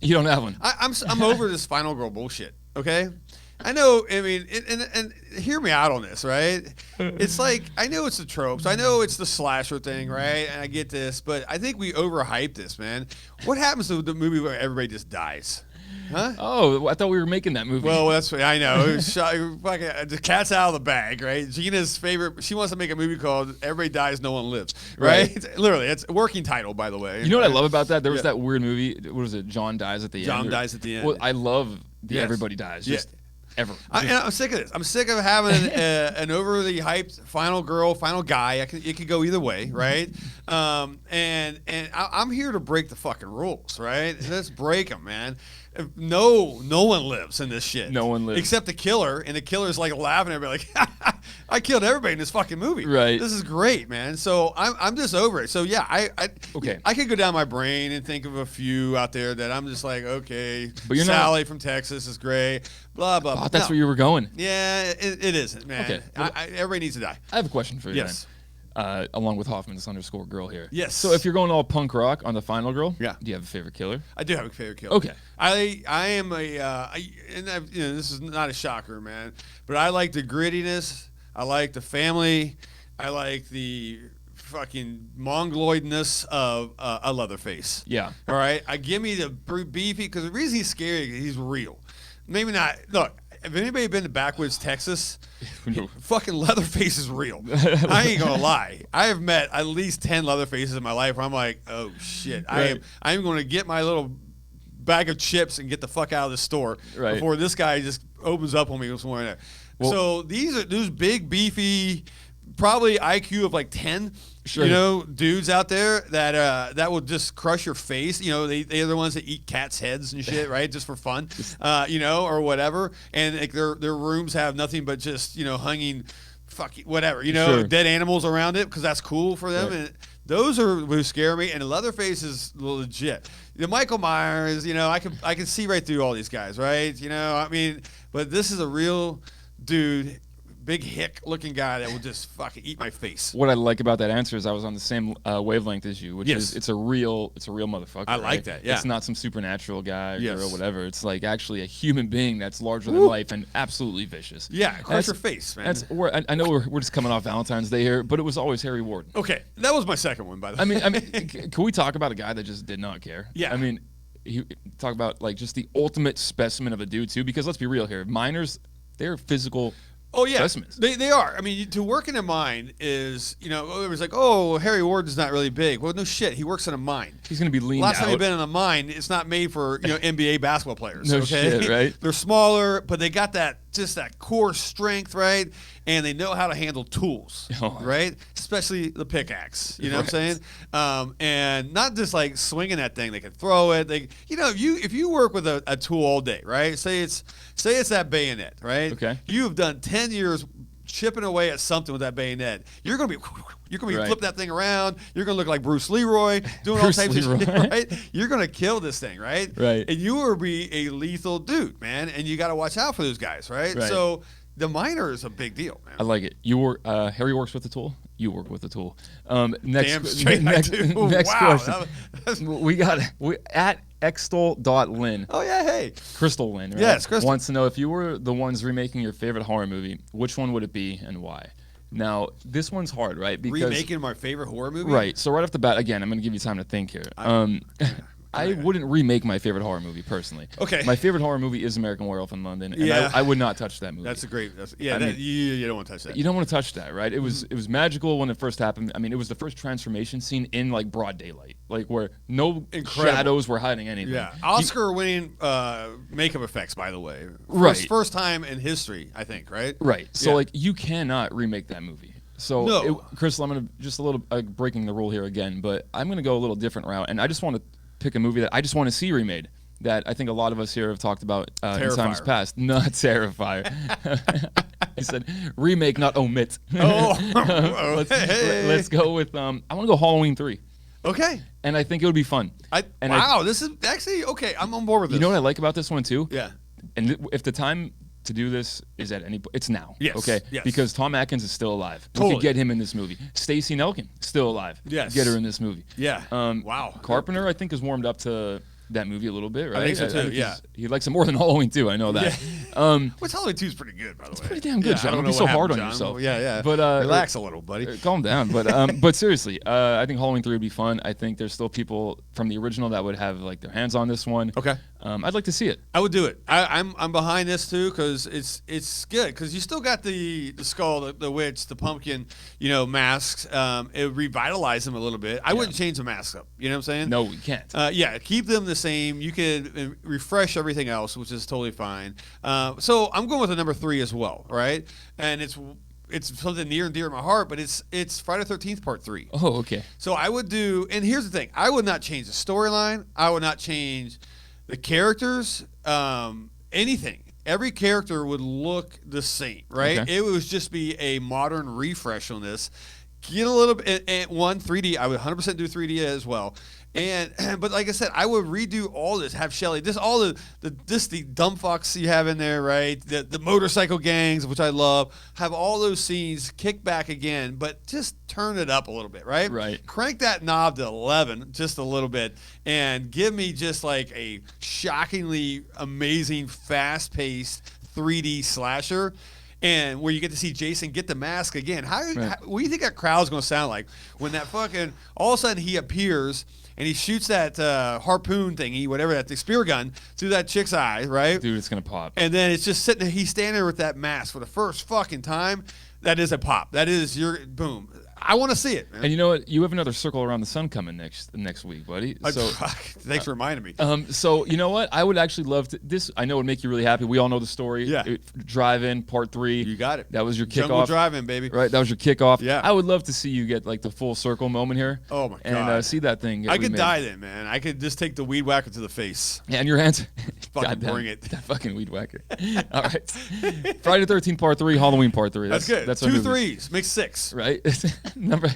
You don't have one. I'm over this final girl bullshit. Okay, I know. I mean, and hear me out on this, right? It's like I know it's the tropes. I know it's the slasher thing, right? And I get this, but I think we overhype this, man. What happens to the movie where everybody just dies? Huh? Oh, I thought we were making that movie. Well, that's what I know. The cat's out of the bag, right? Gina's favorite. She wants to make a movie called "Everybody Dies, No One Lives." Right? Literally, it's a working title, by the way. You know what I love about that? There was that weird movie. What was it? John dies at the end. John dies at the end. Well, I love the Everybody Dies. Just ever. I'm sick of this. I'm sick of having an overly hyped final girl, final guy. It could go either way, right? And I'm here to break the fucking rules, right? Let's break them, man. No one lives in this shit. No one lives. Except the killer, and the killer's like laughing at everybody like, I killed everybody in this fucking movie. Right. This is great, man. So I'm just over it. So yeah, I could go down my brain and think of a few out there that I'm just like, okay, but Sally from Texas is great. Blah, blah, blah. That's where you were going. Yeah, it isn't, man. Okay. Everybody needs to die. I have a question for you. Yes. along with Hoffman's _girl here. Yes. So if you're going all punk rock on the final girl, do you have a favorite killer? I do have a favorite killer. Okay. I am this is not a shocker, man, but I like the grittiness. I like the family. I like the fucking mongoloidness of a Leatherface. Yeah. All right. Give me the beefy, because the reason he's scary, he's real. Maybe not. Look, if anybody been to backwoods Texas, fucking Leatherface is real. I ain't gonna lie. I have met at least 10 Leatherfaces in my life where I'm like, oh shit. Right. I'm going to get my little bag of chips and get the fuck out of the store before this guy just opens up on me somewhere in there. Well, so those big beefy, probably IQ of like 10. Sure. Dudes out there that will just crush your face. They're the ones that eat cats' heads and shit, right? Just for fun, or whatever. And like their rooms have nothing but just hanging, fucking whatever, dead animals around it because that's cool for them. Right. And those are who scare me. And Leatherface is legit. The Michael Myers, I can see right through all these guys, right? But this is a real dude. Big hick-looking guy that will just fucking eat my face. What I like about that answer is I was on the same wavelength as you, which is it's a real motherfucker. I like that. Yeah, it's not some supernatural guy or whatever. It's like actually a human being that's larger than life and absolutely vicious. Yeah, crush your face, man. I know we're just coming off Valentine's Day here, but it was always Harry Warden. Okay, that was my second one, by the way. I mean, can we talk about a guy that just did not care? Yeah. I mean, talk about like just the ultimate specimen of a dude too, because let's be real here, miners, they're physical. Oh, yeah. Specimens. They are. I mean, to work in a mine is, it was like, oh, Harry Warden's not really big. Well, no shit. He works in a mine. He's going to be lean Last out. time you've been in a mine, it's not made for, NBA basketball players. No okay? shit, right? They're smaller, but they got that core strength, right? And they know how to handle tools, right? Especially the pickaxe. You know what I'm saying? And not just like swinging that thing. They can throw it. If you work with a tool all day, right? Say it's that bayonet, right? Okay. You have done 10 years chipping away at something with that bayonet. You're gonna be flipping that thing around. You're gonna look like Bruce Leroy doing all types of shit, right? You're gonna kill this thing, right? Right. And you will be a lethal dude, man. And you got to watch out for those guys, right? So the miner is a big deal, man. I like it. Harry works with the tool. You work with the tool. Damn straight I do. Next wow, question. We got at extol.lin. Oh yeah, hey. Crystal Lynn, right? Yes, Crystal. Wants to know if you were the ones remaking your favorite horror movie, which one would it be and why? Now, this one's hard, right? Because remaking my favorite horror movie? Right. So right off the bat, again, I'm going to give you time to think here. I wouldn't remake my favorite horror movie personally. Okay. My favorite horror movie is American Werewolf in London, and I would not touch that movie. That's a great. You don't want to touch that. You don't want to touch that, right? It was magical when it first happened. I mean, it was the first transformation scene in like broad daylight, like where no shadows were hiding anything. Yeah, Oscar-winning makeup effects, by the way. First time in history, I think. Right. Right. So like, you cannot remake that movie. So, Crystal, I'm gonna just a little breaking the rule here again, but I'm gonna go a little different route, and I just want to pick a movie that I just want to see remade that I think a lot of us here have talked about in times past. Not Terrifier. He said remake, not omit. Let's go with I want to go Halloween 3. Okay. And I think it would be fun. This is actually okay. I'm on board with this. You know what I like about this one too? Yeah. And if the time to do this is at any point, it's now. Yes. Okay. Yes. Because Tom Atkins is still alive. Totally. We could get him in this movie. Stacey Nelkin still alive. Yes. Get her in this movie. Yeah. Wow. Carpenter, I think, has warmed up to that movie a little bit, right? I think so too. Yeah. He likes it more than Halloween 2. I know that. Yeah. Which Halloween 2 is pretty good, by the way. It's pretty damn good, John. Don't be so hard on John. yourself. Yeah. But relax a little, buddy. Calm down. But seriously, I think Halloween 3 would be fun. I think there's still people from the original that would have like their hands on this one. Okay. I'd like to see it. I would do it. I'm behind this too because it's good because you still got the skull, the witch, the pumpkin, masks. It revitalized them a little bit. I wouldn't change the masks up. You know what I'm saying? No, we can't. Keep them the same. You could refresh everything else, which is totally fine. So I'm going with the number 3 as well, right? And it's something near and dear to my heart, but it's Friday the 13th Part 3. Oh, okay. So I would do, and here's the thing: I would not change the storyline. I would not change the characters, anything. Every character would look the same, right? Okay. It would just be a modern refresh on this. Get a little bit, and 3D. I would 100% do 3D as well. And but like I said, I would redo all this. Have Shelly, just all the dumb fucks you have in there, right? The motorcycle gangs, which I love. Have all those scenes kick back again, but just turn it up a little bit, right? Right. Crank that knob to 11 just a little bit, and give me just like a shockingly amazing, fast-paced 3D slasher. And where you get to see Jason get the mask again. What do you think that crowd's going to sound like when that fucking all of a sudden he appears and he shoots that harpoon thingy, whatever that the spear gun through that chick's eye, right? Dude, it's gonna pop. And then it's just sitting there. He's standing there with that mask for the first fucking time. That is a pop. That is your boom. I want to see it, man. And you know what? You have another Circle Around the Sun coming next week, buddy. So, thanks for reminding me. So you know what? I would actually love to. This I know would make you really happy. We all know the story. Yeah. Drive-in Part 3. You got it. That was your kickoff. Jungle Drive-in, baby. Right. That was your kickoff. Yeah. I would love to see you get like the full circle moment here. Oh my god. And see that thing. I could die then, man. I could just take the weed whacker to the face. Yeah, and your hands. Fucking bring it. That fucking weed whacker. All right. Friday the 13th Part 3. Halloween Part 3. That's good. That's 2 threes makes 6. Right. Number.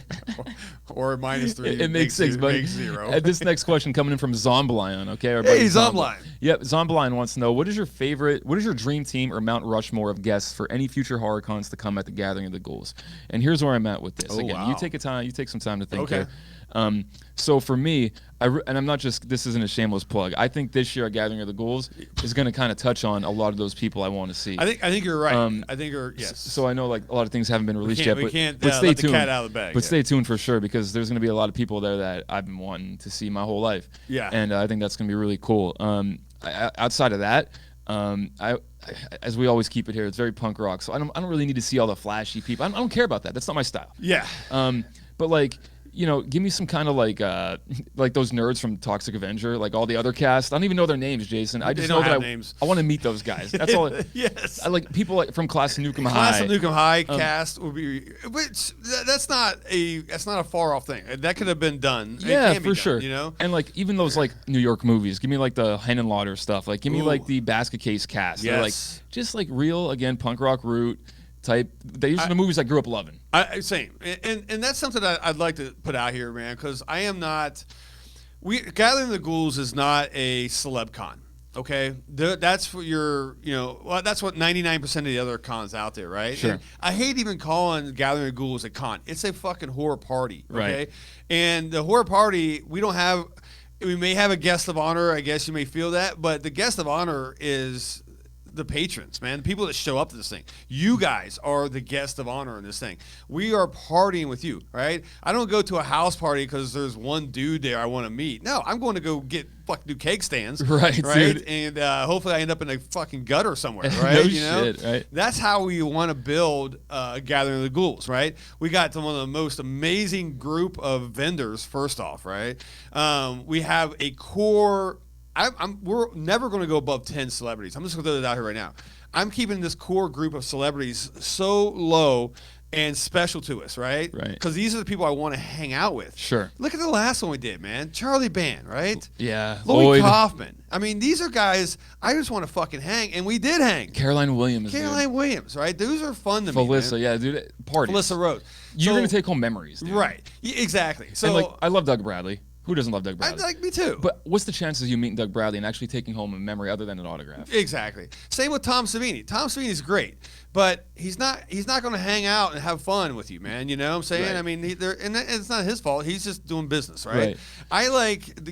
Or minus 3. It makes 6, but makes 0. This next question coming in from Zombelion, okay? Hey, Zombelion. Yep, Zombelion wants to know, what is your dream team or Mount Rushmore of guests for any future horror cons to come at the Gathering of the Ghouls? And here's where I'm at with this. Again, wow. you take some time to think Okay. here. So for me, and I'm not just, this isn't a shameless plug. I think this year at Gathering of the Ghouls is going to kind of touch on a lot of those people I want to see. I think you're right. I think you're yes. So I know like a lot of things haven't been released yet, we can't but stay let tuned. the cat out of the bag. But stay tuned for sure, because there's going to be a lot of people there that I've been wanting to see my whole life. Yeah. And I think that's going to be really cool. Outside of that, as we always keep it here, it's very punk rock. So I don't really need to see all the flashy people. I don't care about that. That's not my style. Yeah. But like, you know, give me some kind of like those nerds from Toxic Avenger, like all the other cast. I don't even know their names, Jason. I just know that I want to meet those guys. That's all. Yes. I like people like from Class of Nukem High. Class of Nukem High cast would be, which that's not a far off thing. That could have been done. Yeah, it can be for done, sure. You know, and like even those like New York movies. Give me like the Henenlotter stuff. Like give me like the Basket Case cast. Yes. They're like just like real again punk rock root type. These are the movies I grew up loving. Same, and that's something that I'd like to put out here, man, because I am not. Gathering the Ghouls is not a celeb con. Okay, that's what that's what 99% of the other cons out there, right? Sure. And I hate even calling Gathering the Ghouls a con. It's a fucking horror party, okay? Right. And the horror party, we may have a guest of honor. I guess you may feel that, but the guest of honor is the patrons, man, the people that show up to this thing. You guys are the guest of honor in this thing. We are partying with you, right? I don't go to a house party because there's one dude there I want to meet. No, I'm going to go do cake stands, right? Dude. And hopefully I end up in a fucking gutter somewhere, right? Shit, right? That's how we want to build Gathering of the Ghouls, right? We got one of the most amazing group of vendors. First off, right? We have a core. We're never going to go above 10 celebrities. I'm just going to throw that out here right now. I'm keeping this core group of celebrities so low and special to us, right? Right. Because these are the people I want to hang out with. Sure. Look at the last one we did, man. Charlie Band, right? Yeah. Lloyd Kaufman. I mean, these are guys I just want to fucking hang, and we did hang. Caroline Williams, right? Those are fun to me, Felissa, man. yeah, dude. Parties. Felissa Rose. You're going to take home memories, dude. Right. Exactly. So and like, I love Doug Bradley. Who doesn't love Doug Bradley? Like me too. But what's the chances of you meeting Doug Bradley and actually taking home a memory other than an autograph? Exactly. Same with Tom Savini. Tom Savini's great, but he's not going to hang out and have fun with you, man. You know what I'm saying? Right. I mean, and it's not his fault. He's just doing business, right?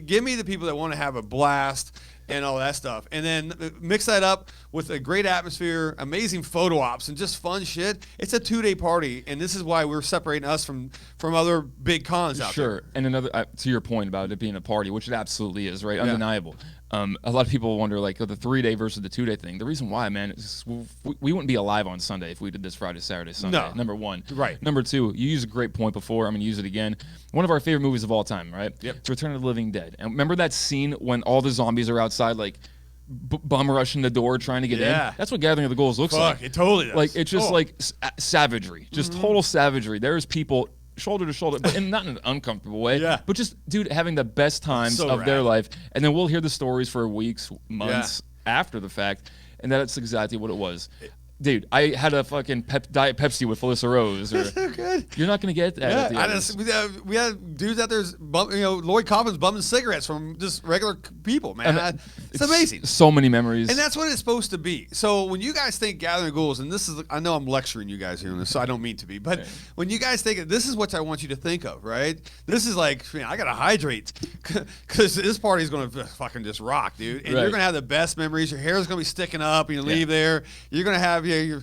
Give me the people that want to have a blast and all that stuff, and then mix that up with a great atmosphere, amazing photo ops, and just fun shit. It's a 2-day party, and this is why we're separating us from other big cons out there. Sure, and another to your point about it being a party, which it absolutely is, right? Undeniable. A lot of people wonder, like, the 3-day versus the 2-day thing. The reason why, man, is we wouldn't be alive on Sunday if we did this Friday, Saturday, Sunday. No. Number one. Right. Number two, you used a great point before. I'm going to use it again. One of our favorite movies of all time, right? Yep. It's Return of the Living Dead. And remember that scene when all the zombies are outside, like, bum rushing the door trying to get in? That's what Gathering of the Ghouls looks like. It totally does. Like, it's just like savagery. Just total savagery. There's people shoulder to shoulder, but not in an uncomfortable way. Yeah. But just, dude, having the best times of their life. And then we'll hear the stories for weeks, months after the fact. And that's exactly what it was. Dude, I had a fucking Diet Pepsi with Felissa Rose. Or, So good. you're not gonna get that. At the Yeah, others. we had dudes out there, Lloyd Kaufman's bumming cigarettes from just regular people, man. It's amazing. So many memories. And that's what it's supposed to be. So when you guys think Gathering Ghouls, and this is, I know I'm lecturing you guys here on this, so I don't mean to be, but when you guys think, this is what I want you to think of, right? This is like, man, I gotta hydrate because this party's gonna fucking just rock, dude. And you're gonna have the best memories. Your hair's gonna be sticking up. You leave there. You're gonna have your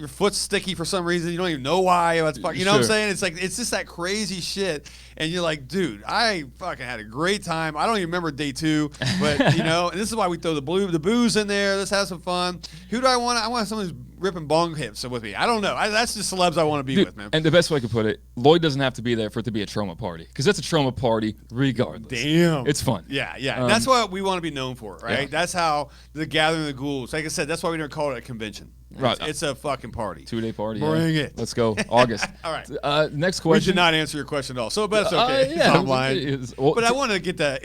foot's sticky for some reason. You don't even know why. You know what I'm saying? It's like, it's just that crazy shit. And you're like, dude, I fucking had a great time. I don't even remember day 2, but and this is why we throw the booze in there. Let's have some fun. Who do I want? I want someone who's ripping bong hips with me. I don't know. That's just celebs I want to be with, man. And the best way I could put it, Lloyd doesn't have to be there for it to be a trauma party, because that's a trauma party regardless. Damn, it's fun. Yeah. That's what we want to be known for, right? Yeah. That's how the Gathering of the Ghouls. Like I said, that's why we never call it a convention. Right. It's a fucking party. 2-day party. Bring it. Let's go. August. All right. Next question. We did not answer your question at all, so but it's okay. I'm lying. But I want to get the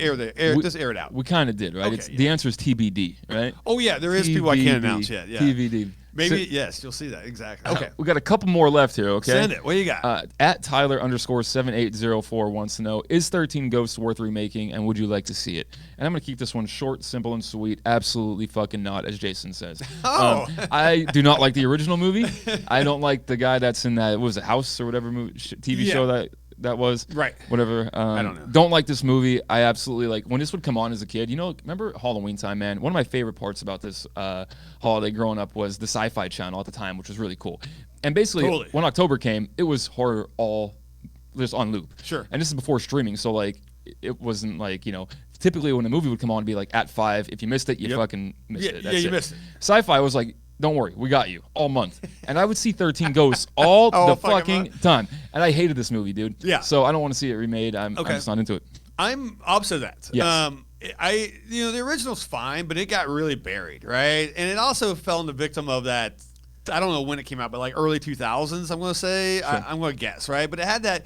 just air it out. We kind of did, right? Okay, The answer is TBD, right? Oh yeah, there is people I can't announce yet. Yeah. TBD. Maybe yes, you'll see that exactly. Okay, we got a couple more left here. Okay, send it. What do you got? At Tyler_7804 wants to know: is 13 Ghosts worth remaking, and would you like to see it? And I'm gonna keep this one short, simple, and sweet. Absolutely fucking not, as Jason says. Oh, I do not like the original movie. I don't like the guy that's in that. What was it, House or whatever TV show that was right. Whatever. I don't know. Don't like this movie. I absolutely like when this would come on as a kid. Remember Halloween time, man? One of my favorite parts about this holiday growing up was the Sci-Fi Channel at the time, which was really cool. And basically, when October came, it was horror all just on loop. Sure. And this is before streaming, so like it wasn't like typically when a movie would come on, it'd be like at 5. If you missed it, you fucking missed it. That's you missed it. Sci-Fi was like, don't worry, we got you all month. And I would see 13 Ghosts all the fucking time. And I hated this movie, dude. Yeah. So I don't want to see it remade. I'm just not into it. I'm opposite of that. Yes. The original's fine, but it got really buried, right? And it also fell in the victim of that. I don't know when it came out, but like early 2000s, I'm going to say. Sure. I'm going to guess, right? But it had that.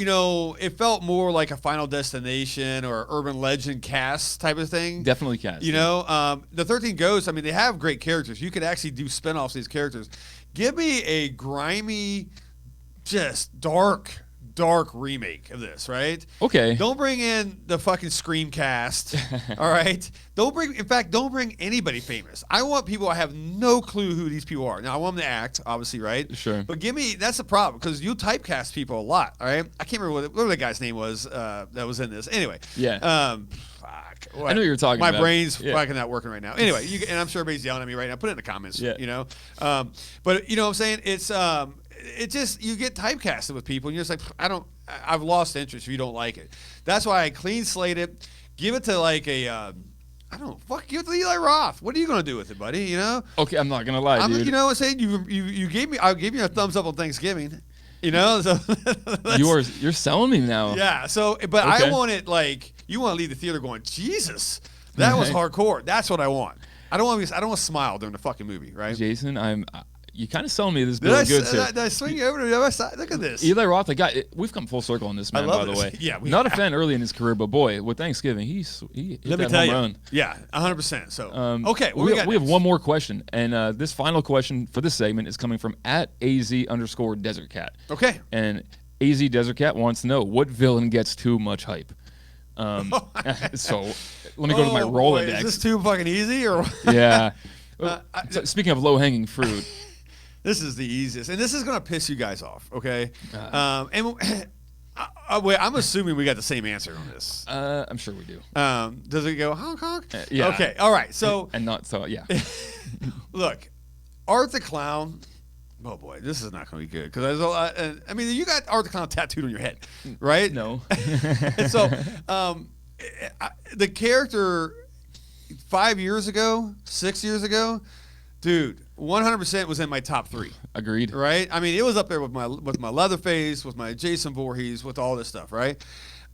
It felt more like a Final Destination or urban legend cast type of thing. Definitely cast. The 13 Ghosts, I mean, they have great characters. You could actually do spinoffs of these characters. Give me a grimy, just dark remake of this, right? Okay. Don't bring in the fucking Scream cast, all right? Don't bring anybody famous. I want people I have no clue who these people are. Now, I want them to act, obviously, right? Sure. But that's the problem, because you typecast people a lot, all right? I can't remember what the guy's name was that was in this. Anyway. Yeah. Fuck. I know you were talking about. My brain's fucking not working right now. Anyway, and I'm sure everybody's yelling at me right now. Put it in the comments, But you know what I'm saying? It's it just, you get typecasted with people, and you're just like, I've lost interest if you don't like it. That's why I clean slate it, give it to like a, give it to Eli Roth. What are you going to do with it, buddy? Okay, I'm not going to lie, dude. I'm saying you gave me, I'll give you a thumbs up on Thanksgiving, so. You're selling me now. Yeah, so, but okay. I want it like, you want to leave the theater going, Jesus, that was hardcore. That's what I want. I don't want to smile during the fucking movie, right? Jason, you kind of selling me this bill of goods here. Did I swing you over to the other side? Look at this. Eli Roth, we've come full circle on this man, by the way. Yeah, not a fan early in his career, but boy, with Thanksgiving, he hit that home run. Yeah, 100%. So, okay, we have one more question, and this final question for this segment is coming from @AZ_DesertCat. Okay. And AZ Desert Cat wants to know, what villain gets too much hype? So let me go to my Rolodex. Is this too fucking easy, or? Yeah. Speaking of low-hanging fruit. This is the easiest, and this is gonna piss you guys off, okay? Wait, I'm assuming we got the same answer on this. I'm sure we do. Does it go honk honk? Yeah. Okay. All right. So yeah. Look, Art the Clown. Oh boy, this is not gonna be good because I mean, you got Art the Clown tattooed on your head, right? No. So, the character 5 years ago, 6 years ago, dude, 100% was in my top 3. Agreed. Right? I mean, it was up there with my Leatherface, with my Jason Voorhees, with all this stuff, right?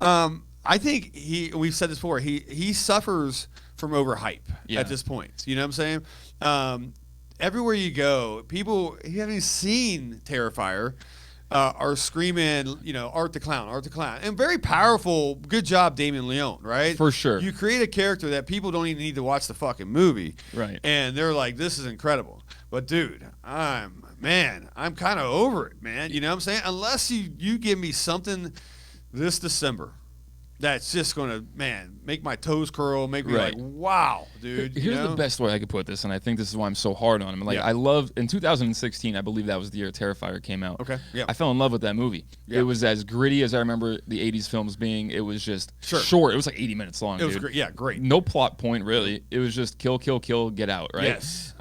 I think we've said this before, he suffers from overhype at this point. You know what I'm saying? Everywhere you go, people, you haven't even seen Terrifier. are screaming, Art the Clown, Art the Clown. And very powerful. Good job, Damien Leone, right? For sure. You create a character that people don't even need to watch the fucking movie. Right. And they're like, this is incredible. But, dude, I'm kind of over it, man. You know what I'm saying? Unless you give me something this December that's just going to, make my toes curl, make me like, wow, dude. Here's the best way I could put this, and I think this is why I'm so hard on him. Like, I love, in 2016, I believe that was the year Terrifier came out. Okay, yeah. I fell in love with that movie. Yeah. It was as gritty as I remember the 80s films being. It was just short. It was like 80 minutes long, It was great. Yeah, great. No plot point, really. It was just kill, kill, kill, get out, right? Yes.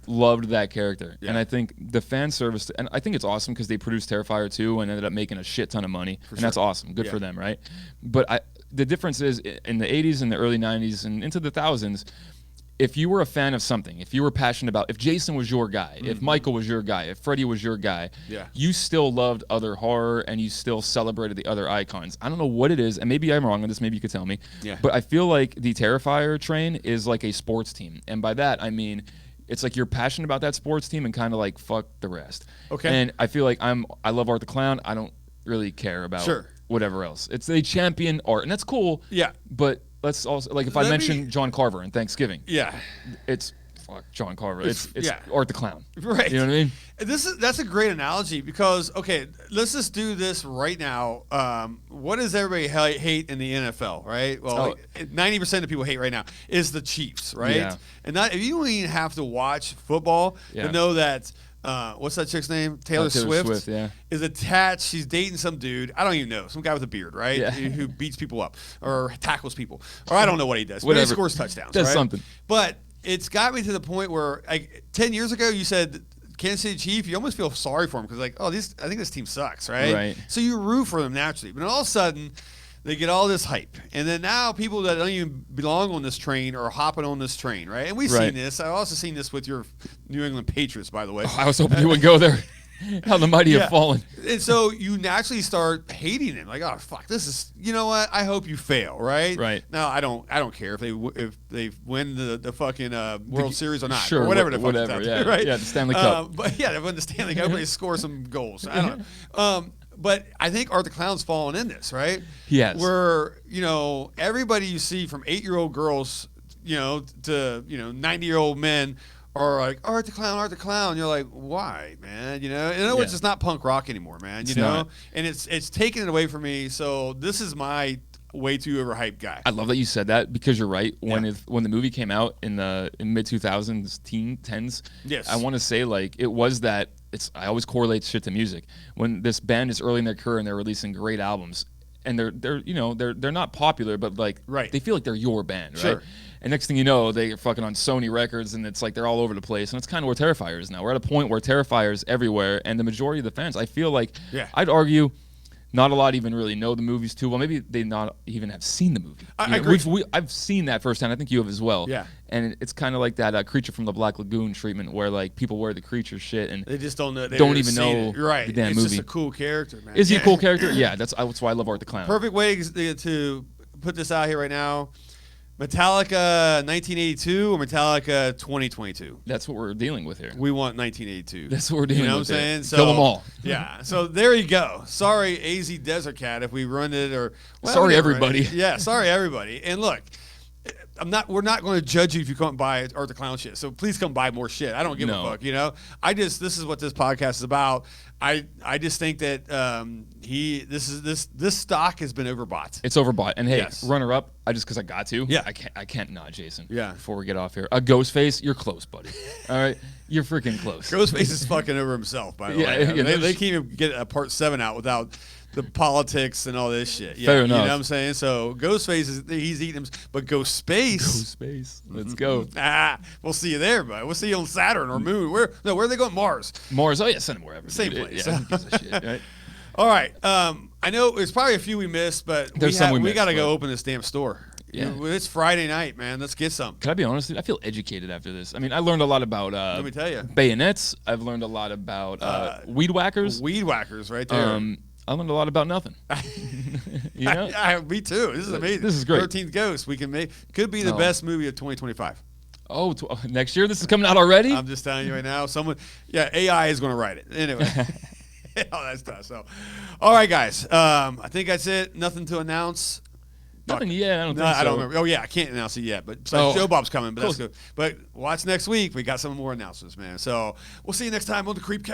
Loved that character. Yeah. And I think the fan service, and I think it's awesome because they produced Terrifier 2 and ended up making a shit ton of money. That's awesome. Good for them, right? But the difference is in the 80s and the early 90s and into the thousands, if you were a fan of something, if you were passionate about, if Jason was your guy, if Michael was your guy, if Freddy was your guy, you still loved other horror and you still celebrated the other icons. I don't know what it is, and maybe I'm wrong on this, maybe you could tell me, but I feel like the Terrifier train is like a sports team. And by that, I mean, it's like you're passionate about that sports team and kind of like fuck the rest. Okay. And I feel like I love Art the Clown. I don't really care about whatever else. It's they champion art, and that's cool. Yeah. But let's also, like, if I mention John Carver in Thanksgiving, it's fuck John Carver. It's Art the Clown. Right. You know what I mean? That's a great analogy because, okay, let's just do this right now. What does everybody hate in the NFL, right? Well, 90% of people hate right now is the Chiefs, right? Yeah. And you don't even have to watch football to know that. What's that chick's name? Taylor Swift is attached. She's dating some dude. I don't even know. Some guy with a beard, right? Yeah. Who beats people up or tackles people. Or I don't know what he does. But he scores touchdowns. Does something. But it's got me to the point where, like, 10 years ago, you said Kansas City Chief, you almost feel sorry for him because, like, I think this team sucks, right? Right. So you root for them naturally. But all of a sudden, they get all this hype. And then now people that don't even belong on this train are hopping on this train, right? And we've seen this. I've also seen this with your New England Patriots, by the way. Oh, I was hoping you wouldn't go there. How the mighty have fallen. And so you naturally start hating him. Like, oh, fuck, this is, you know what? I hope you fail, right? Right. Now, I don't care if they win the fucking World Series or not. Sure. Or whatever the fuck whatever, it's out there, right? Yeah, the Stanley Cup. But yeah, they win the Stanley Cup. They score some goals. I don't know. But I think Art the Clown's fallen in this, right? Yes. Where, everybody you see from 8-year-old girls, to, 90-year-old men are like, Art the Clown, Art the Clown. You're like, why, man? In other words, it's not punk rock anymore, man. You know? Not. And it's taking it away from me. So this is my way too overhyped guy. I love that you said that because you're right. When the movie came out in mid 2000s, teen tens, I want to say like it was that. I always correlate shit to music. When this band is early in their career and they're releasing great albums, and they're not popular, but like they feel like they're your band, right? And next thing you know, they're fucking on Sony Records, and it's like they're all over the place. And it's kind of where Terrifier is now. We're at a point where Terrifier is everywhere, and the majority of the fans, I feel like, I'd argue, not a lot even really know the movies too well. Maybe they not even have seen the movie. I agree. I've seen that firsthand. I think you have as well. Yeah. And it's kind of like that Creature from the Black Lagoon treatment, where like people wear the creature shit and they just don't know. They don't even know the damn movie. It's just a cool character, man. Is he a cool character? Yeah. That's why I love Art the Clown. Perfect way to put this out here right now. Metallica 1982 or Metallica 2022? That's what we're dealing with here. We want 1982. That's what we're dealing with. You know what I'm saying? So, kill them all. Yeah. So there you go. Sorry, AZ Desert Cat, if we run it or. Well, sorry, everybody. Yeah. Sorry, everybody. And look, we're not going to judge you if you come and buy Art the Clown shit. So please come buy more shit. I don't give a fuck. This is what this podcast is about. I just think that this stock has been overbought. It's overbought. And hey, runner up, because I got to. Yeah. I can't not Jason. Yeah. Before we get off here, Ghostface, you're close, buddy. All right, you're freaking close. Ghostface is fucking over himself, by the way. They can't even get a part 7 out without the politics and all this shit. Fair enough. You know what I'm saying? So Ghostface he's eating him, but Ghostface. Let's go. We'll see you there, bud. We'll see you on Saturn or Moon. Where are they going? Mars. Mars. Oh yeah, send them wherever. Same place. Yeah, who gives a shit, right? All right. I know there's probably a few we missed, but we got to go open this damn store. Yeah. It's Friday night, man. Let's get some. Can I be honest? I feel educated after this. I mean, I learned a lot about let me tell you, bayonets. I've learned a lot about weed whackers. Weed whackers, right there. I learned a lot about nothing. Me too. This is amazing. This is great. 13th Ghost. Could be the best movie of 2025. Oh, next year? This is coming out already? I'm just telling you right now. AI is going to write it. Anyway. Oh, that's tough. So, all right, guys. I think that's it. Nothing to announce. Nothing yet. I don't No, think so. I don't remember. Oh yeah, I can't announce it yet. But Joe Bob's coming. But that's good. But watch next week. We got some more announcements, man. So we'll see you next time on the Creepcast.